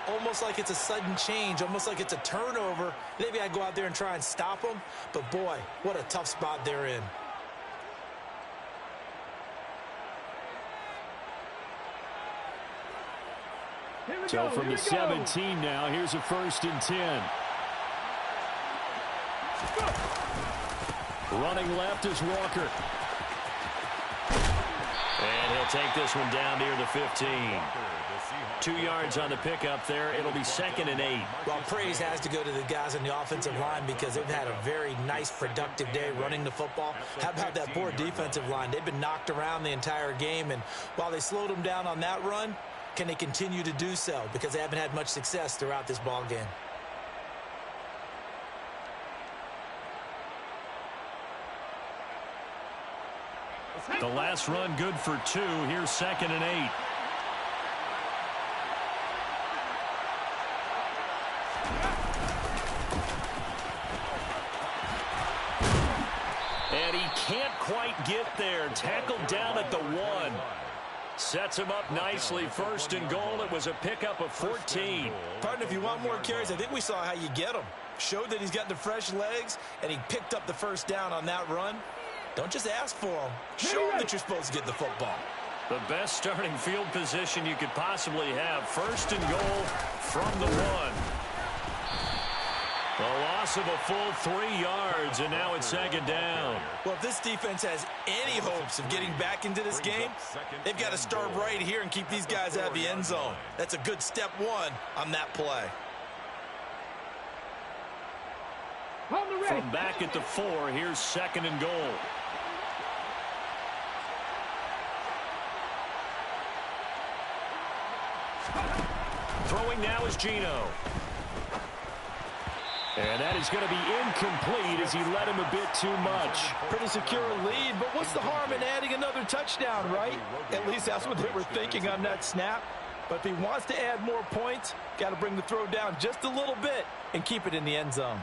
almost like it's a sudden change, almost like it's a turnover. They've got to go out there and try and stop them. But, boy, what a tough spot they're in. So from the 17 now, here's a 1st and 10. Running left is Walker. And he'll take this one down near the 15. 2 yards on the pickup there. It'll be 2nd and 8. Well, praise has to go to the guys on the offensive line because they've had a very nice, productive day running the football. How about that poor defensive line? They've been knocked around the entire game, and while they slowed them down on that run, can they continue to do so? Because they haven't had much success throughout this ball game. The last run good for 2. Here's 2nd and 8. And he can't quite get there. Tackled down at the 1. Sets him up nicely. 1st and goal. It was a pickup of 14. Partner, if you want more carries, I think we saw how you get them. Showed that he's got the fresh legs, and he picked up the 1st down on that run. Don't just ask for them. Show them that you're supposed to get the football. The best starting field position you could possibly have. 1st and goal from the 1. A loss of a full 3 yards, and now it's 2nd down. Well, if this defense has any hopes of getting back into this game, they've got to start right here and keep these guys out of the end zone. That's a good step 1 on that play. From back at the 4, here's 2nd and goal. Throwing now is Geno. And that is going to be incomplete as he led him a bit too much. Pretty secure lead, but what's the harm in adding another touchdown, right? At least that's what they were thinking on that snap. But if he wants to add more points, got to bring the throw down just a little bit and keep it in the end zone.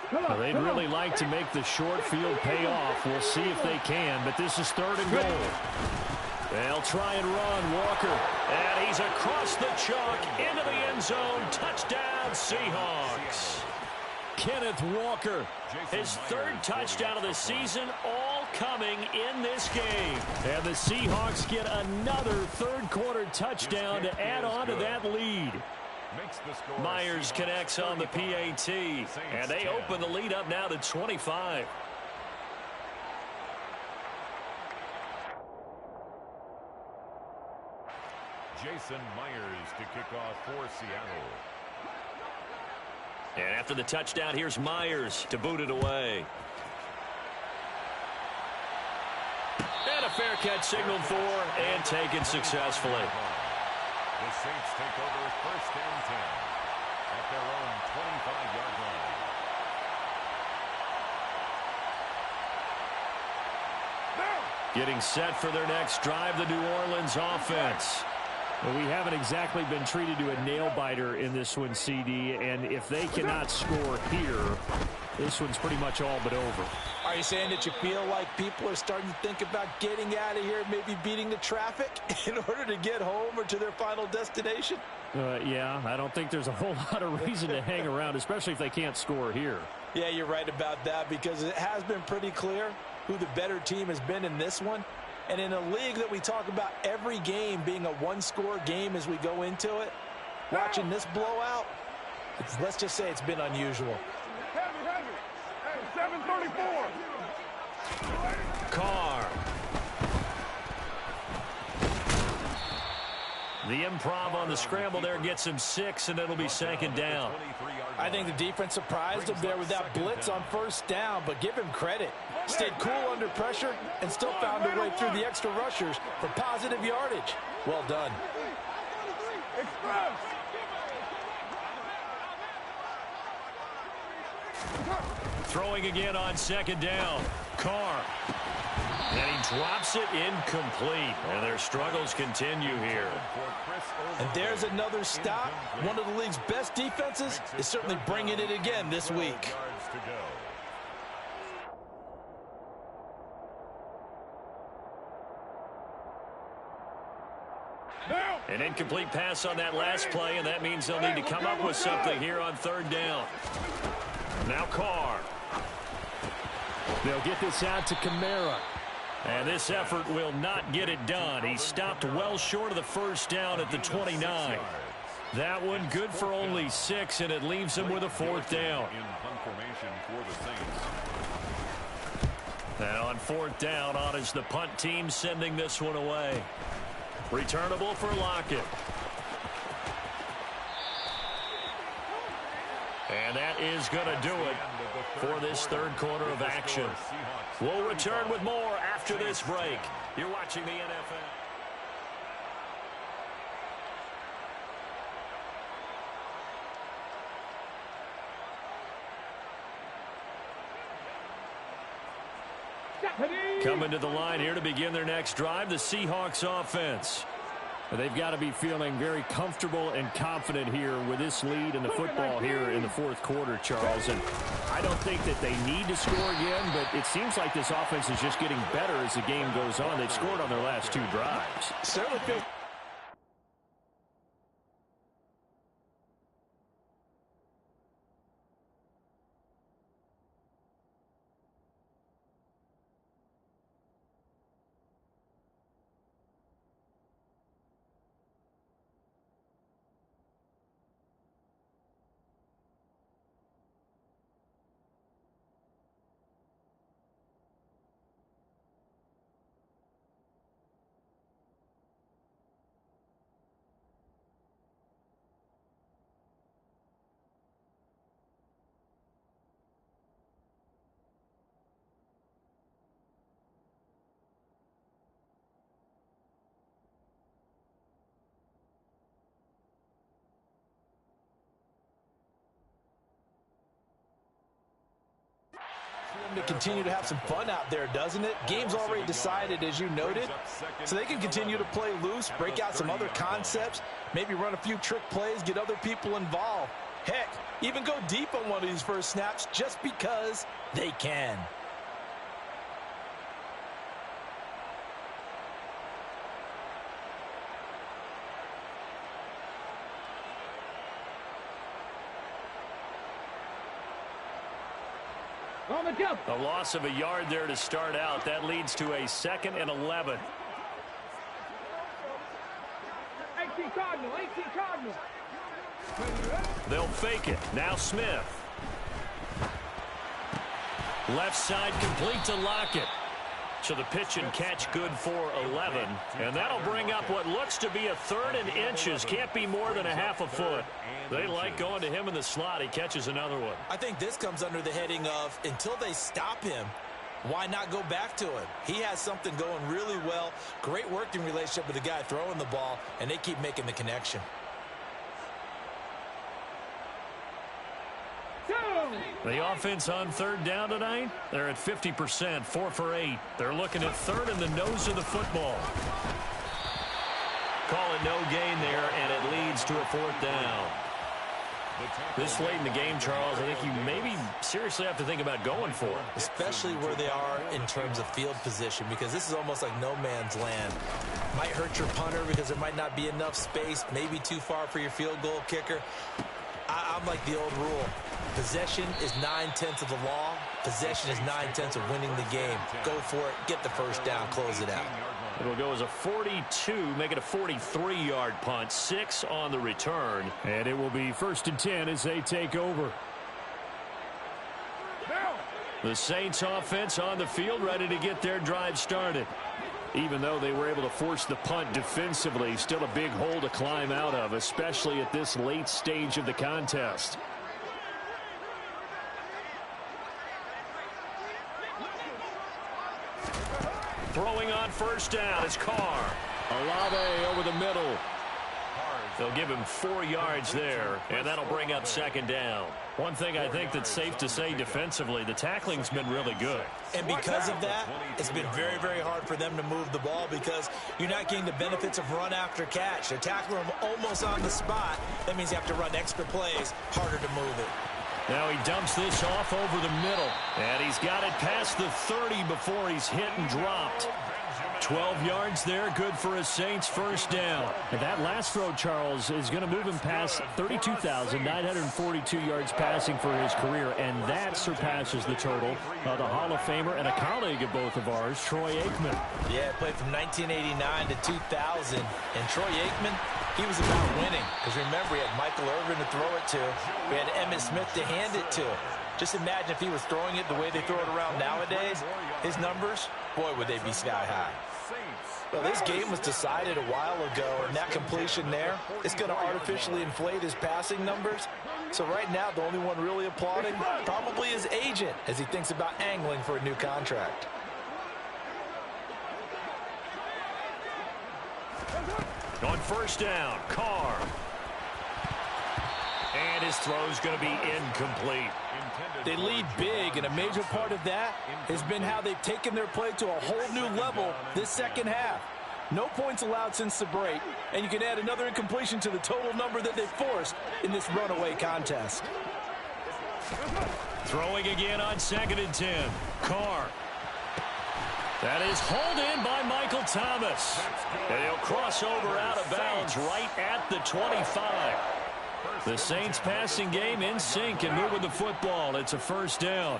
Well, they'd really like to make the short field pay off. We'll see if they can, but this is 3rd and goal. They'll try and run. Walker. And he's across the chalk into the end zone. Touchdown, Seahawks. Kenneth Walker. His 3rd touchdown of the season, all coming in this game. And the Seahawks get another 3rd quarter touchdown to add on to that lead. Myers connects on the PAT, and they open the lead up now to 25. Jason Myers to kick off for Seattle. And after the touchdown, here's Myers to boot it away. And a fair catch signaled for and taken successfully. The Saints take over 1st and 10 at their own 25-yard line. Getting set for their next drive, the New Orleans offense. Well, we haven't exactly been treated to a nail-biter in this one, CD, and if they cannot score here, this one's pretty much all but over. Are you saying that you feel like people are starting to think about getting out of here, maybe beating the traffic in order to get home or to their final destination? Yeah, I don't think there's a whole lot of reason to hang around, especially if they can't score here. Yeah, you're right about that because it has been pretty clear who the better team has been in this one. And in a league that we talk about every game being a one-score game as we go into it, watching this blowout, let's just say it's been unusual. Hey, 734. Carr. The improv on the scramble there gets him 6, and it'll be 2nd down. I think the defense surprised him there with that blitz on 1st down, but give him credit. Stayed cool under pressure and still found a way through the extra rushers for positive yardage. Well done. Throwing again on 2nd down. Carr. And he drops it incomplete. And their struggles continue here. And there's another stop. One of the league's best defenses is certainly bringing it again this week. An incomplete pass on that last play, and that means they'll need to come up with something here on 3rd down. Now Carr. They'll get this out to Kamara. And this effort will not get it done. He stopped well short of the first down at the 29. That one good for only 6, and it leaves him with a 4th down. Now on 4th down, on is the punt team sending this one away. Returnable for Lockett. And that is going to do it for this third quarter of action. We'll return with more after this break. You're watching the NFL. Coming to the line here to begin their next drive, the Seahawks offense. They've got to be feeling very comfortable and confident here with this lead in the football here in the fourth quarter, Charles. And I don't think that they need to score again, but it seems like this offense is just getting better as the game goes on. They've scored on their last 2 drives. Certainly feels. To continue to have some fun out there, doesn't it? Game's already decided, as you noted, so they can continue to play loose, break out some other concepts, maybe run a few trick plays, get other people involved. Heck, even go deep on one of these first snaps just because they can. A loss of a yard there to start out. That leads to a 2nd and 11. 18 Cardinal, 18 Cardinal. They'll fake it. Now Smith. Left side complete to Lockett. So the pitch and catch good for 11. And that'll bring up what looks to be a 3rd and inches. Can't be more than a half a foot. They like going to him in the slot. He catches another one. I think this comes under the heading of until they stop him, why not go back to him? He has something going really well. Great working relationship with the guy throwing the ball, and they keep making the connection. The offense on 3rd down tonight, they're at 50%, 4 for 8. They're looking at 3rd in the nose of the football. Call it no gain there, and it leads to a 4th down. This late in the game, Charles, I think you maybe seriously have to think about going for it. Especially where they are in terms of field position, because this is almost like no man's land. Might hurt your punter because there might not be enough space, maybe too far for your field goal kicker. I'm like the old rule. Possession is 9/10 of the law. Possession is 9/10 of winning the game. Go for it. Get the first down. Close it out. It'll go as a 42, make it a 43-yard punt. 6 on the return. And it will be 1st and 10 as they take over. The Saints offense on the field, ready to get their drive started. Even though they were able to force the punt defensively, still a big hole to climb out of, especially at this late stage of the contest. Throwing on 1st down is Carr. Olave over the middle. They'll give him 4 yards there, and that'll bring up 2nd down. One thing I think that's safe to say defensively, the tackling's been really good. And because of that, it's been very, very hard for them to move the ball because you're not getting the benefits of run after catch. They're tackling them almost on the spot. That means you have to run extra plays, harder to move it. Now he dumps this off over the middle, and he's got it past the 30 before he's hit and dropped. 12 yards there, good for a Saints first down. And that last throw, Charles, is going to move him past 32,942 yards passing for his career, and that surpasses the total of the Hall of Famer and a colleague of both of ours, Troy Aikman. Yeah, played from 1989 to 2000, and Troy Aikman, he was about winning. Because remember, he had Michael Irvin to throw it to. We had Emmitt Smith to hand it to. Just imagine if he was throwing it the way they throw it around nowadays. His numbers, boy, would they be sky high. Well, this game was decided a while ago, and that completion there is going to artificially inflate his passing numbers. So right now, the only one really applauding probably his agent as he thinks about angling for a new contract. On first down, Carr. And his throw's going to be incomplete. They lead big, and a major part of that has been how they've taken their play to a whole new level this second half. No points allowed since the break, and you can add another incompletion to the total number that they've forced in this runaway contest. Throwing again on 2nd and 10. Carr. That is hauled in by Michael Thomas. And he'll cross over out of bounds right at the 25. The Saints passing game in sync and moving the football. It's a first down.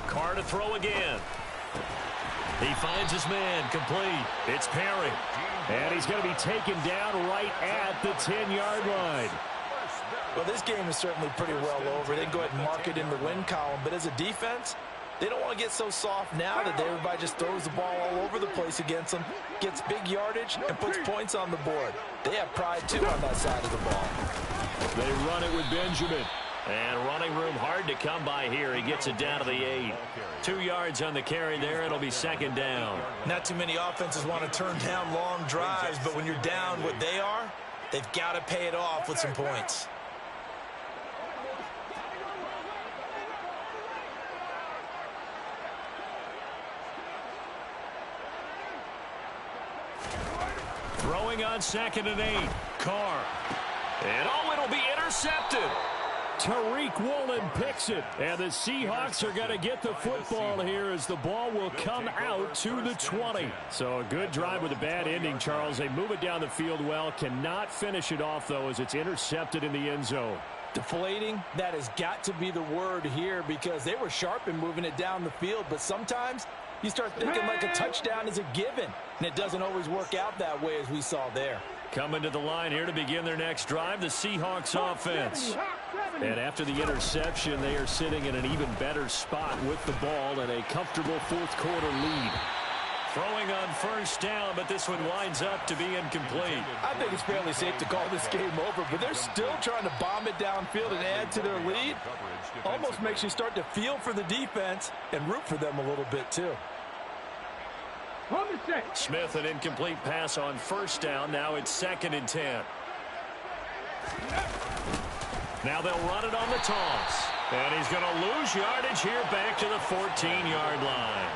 Carr to throw again. He finds his man complete. It's Perry. And he's going to be taken down right at the 10-yard line. Well, this game is certainly pretty well over. They can go ahead and mark it in the win column. But as a defense, they don't want to get so soft now that everybody just throws the ball all over the place against them, gets big yardage, and puts points on the board. They have pride, too, on that side of the ball. They run it with Benjamin. And running room hard to come by here. He gets it down to the 8. 2 yards on the carry there. It'll be second down. Not too many offenses want to turn down long drives, but when you're down what they are, they've got to pay it off with some points. Throwing on 2nd and 8. Carr. And it'll be intercepted. Tariq Woolen picks it, and the Seahawks are going to get the football here as the ball will come out to the 20. So a good drive with a bad ending, Charles. They move it down the field well, cannot finish it off, though, as it's intercepted in the end zone. Deflating, that has got to be the word here because they were sharp in moving it down the field, but sometimes you start thinking like a touchdown is a given, and it doesn't always work out that way as we saw there. Coming to the line here to begin their next drive, the Seahawks offense. And after the interception, they are sitting in an even better spot with the ball and a comfortable fourth-quarter lead. Throwing on first down, but this one winds up to be incomplete. I think it's fairly safe to call this game over, but they're still trying to bomb it downfield and add to their lead. Almost makes you start to feel for the defense and root for them a little bit, too. Smith, an incomplete pass on first down. Now it's 2nd and 10. Now they'll run it on the toss. And he's going to lose yardage here back to the 14-yard line.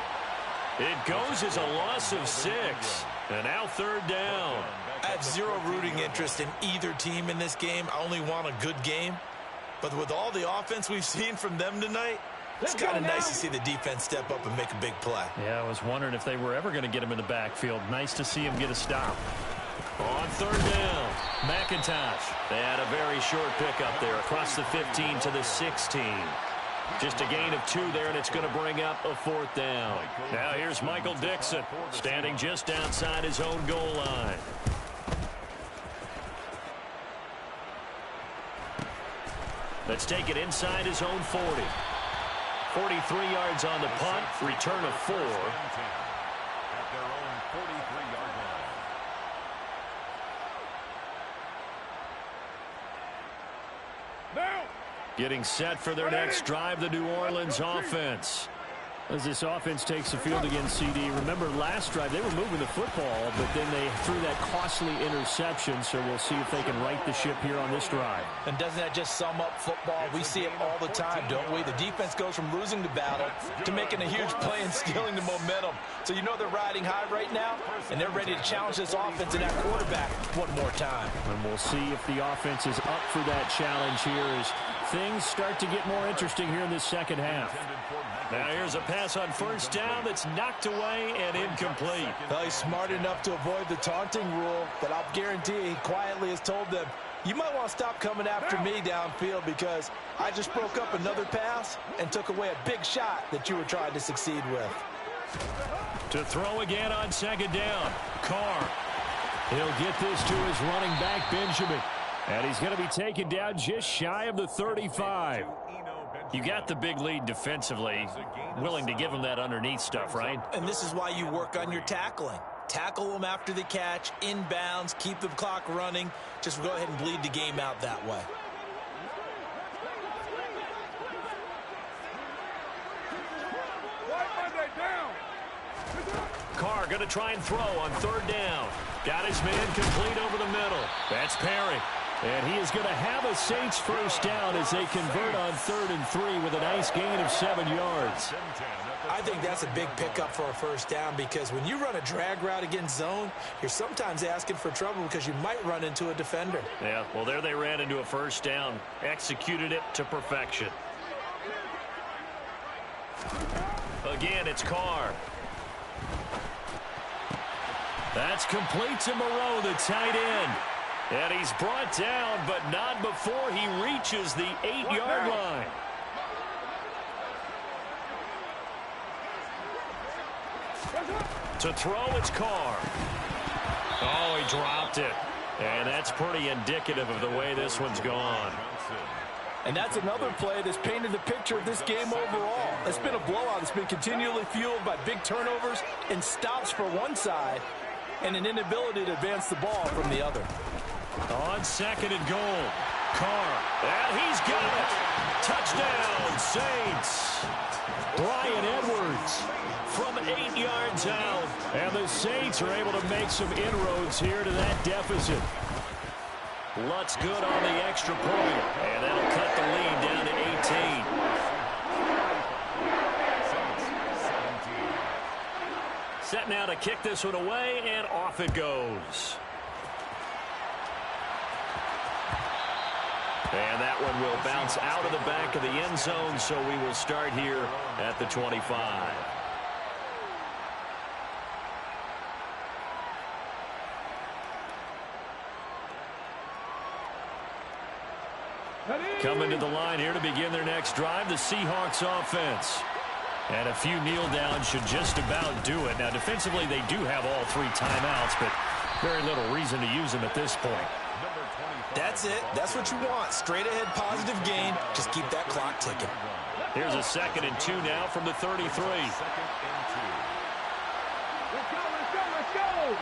It goes as a loss of 6. And now 3rd down. I have zero rooting interest in either team in this game. I only want a good game. But with all the offense we've seen from them tonight, it's kind of nice to see the defense step up and make a big play. Yeah, I was wondering if they were ever going to get him in the backfield. Nice to see him get a stop. On 3rd down, McIntosh. They had a very short pickup there across the 15 to the 16. Just a gain of 2 there, and it's going to bring up a 4th down. Now here's Michael Dixon, standing just outside his own goal line. Let's take it inside his own 40. 43 yards on the punt, return of 4. At their own 43-yard line. Getting set for their next drive, the New Orleans offense. As this offense takes the field against CD, remember last drive they were moving the football, but then they threw that costly interception, so we'll see if they can right the ship here on this drive. And doesn't that just sum up football? We see it all the time, don't we? The defense goes from losing the battle to making a huge play and stealing the momentum. So you know they're riding high right now, and they're ready to challenge this offense and that quarterback one more time. And we'll see if the offense is up for that challenge here as things start to get more interesting here in this second half. Now here's a pass on first down that's knocked away and incomplete. Well, he's smart enough to avoid the taunting rule, but I'll guarantee he quietly has told them, you might want to stop coming after me downfield because I just broke up another pass and took away a big shot that you were trying to succeed with. To throw again on second down. Carr. He'll get this to his running back, Benjamin. And he's going to be taken down just shy of the 35. You got the big lead defensively. Willing to give him that underneath stuff, right? And this is why you work on your tackling. Tackle them after the catch, inbounds, keep the clock running. Just go ahead and bleed the game out that way. Carr going to try and throw on third down. Got his man complete over the middle. That's Perry. And he is going to have a Saints first down as they convert on 3rd and 3 with a nice gain of 7 yards. I think that's a big pickup for a first down because when you run a drag route against zone, you're sometimes asking for trouble because you might run into a defender. Yeah, well, there they ran into a first down. Executed it to perfection. Again, it's Carr. That's complete to Moreau, the tight end. And he's brought down, but not before he reaches the 8-yard line. To throw, it's Carr. Oh, he dropped it. And that's pretty indicative of the way this one's gone. And that's another play that's painted the picture of this game overall. It's been a blowout. It's been continually fueled by big turnovers and stops for one side and an inability to advance the ball from the other. On 2nd and goal, Carr, and he's got it. Touchdown, Saints. Bryan Edwards From 8 yards out. And the Saints are able to make some inroads here to that deficit. Lutz good on the extra point, and that'll cut the lead down to 18. Set now to kick this one away, and off it goes. And that one will bounce out of the back of the end zone, so we will start here at the 25. Coming to the line here to begin their next drive, the Seahawks offense. And a few kneel downs should just about do it. Now, defensively, they do have all 3 timeouts, but very little reason to use them at this point. That's it. That's what you want. Straight ahead positive gain. Just keep that clock ticking. Here's a 2nd and 2 now from the 33. Let's go.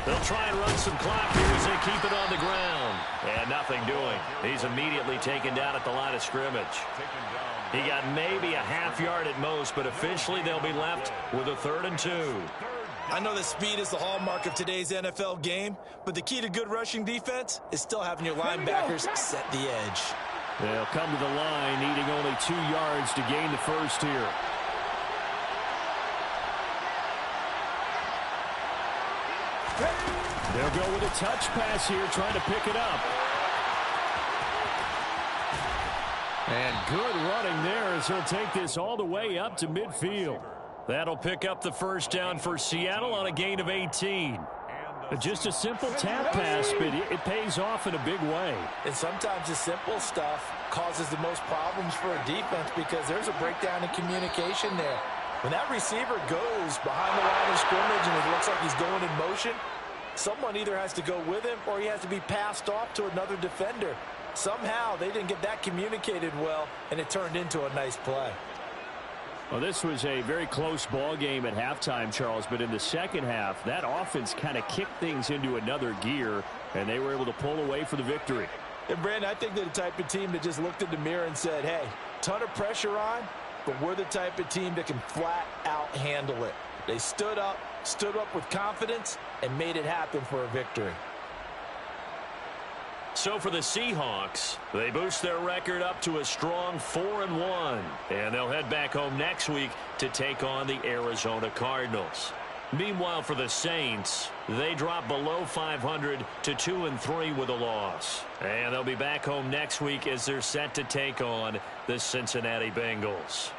They'll try and run some clock here as they keep it on the ground. And nothing doing. He's immediately taken down at the line of scrimmage. He got maybe a half yard at most, but officially they'll be left with a 3rd and 2. I know that speed is the hallmark of today's NFL game, but the key to good rushing defense is still having your linebackers set the edge. They'll come to the line, needing only 2 yards to gain the first here. They'll go with a touch pass here, trying to pick it up. And good running there as he'll take this all the way up to midfield. That'll pick up the first down for Seattle on a gain of 18. Just a simple tap pass, but it pays off in a big way. And sometimes the simple stuff causes the most problems for a defense because there's a breakdown in communication there. When that receiver goes behind the line of scrimmage and it looks like he's going in motion, someone either has to go with him or he has to be passed off to another defender. Somehow they didn't get that communicated well, and it turned into a nice play. Well, this was a very close ball game at halftime, Charles, but in the second half, that offense kind of kicked things into another gear, and they were able to pull away for the victory. And, Brandon, I think they're the type of team that just looked in the mirror and said, hey, ton of pressure on, but we're the type of team that can flat out handle it. They stood up with confidence, and made it happen for a victory. So for the Seahawks, they boost their record up to a strong 4-1, and they'll head back home next week to take on the Arizona Cardinals. Meanwhile, for the Saints, they drop below 500 to 2-3 with a loss. And they'll be back home next week as they're set to take on the Cincinnati Bengals.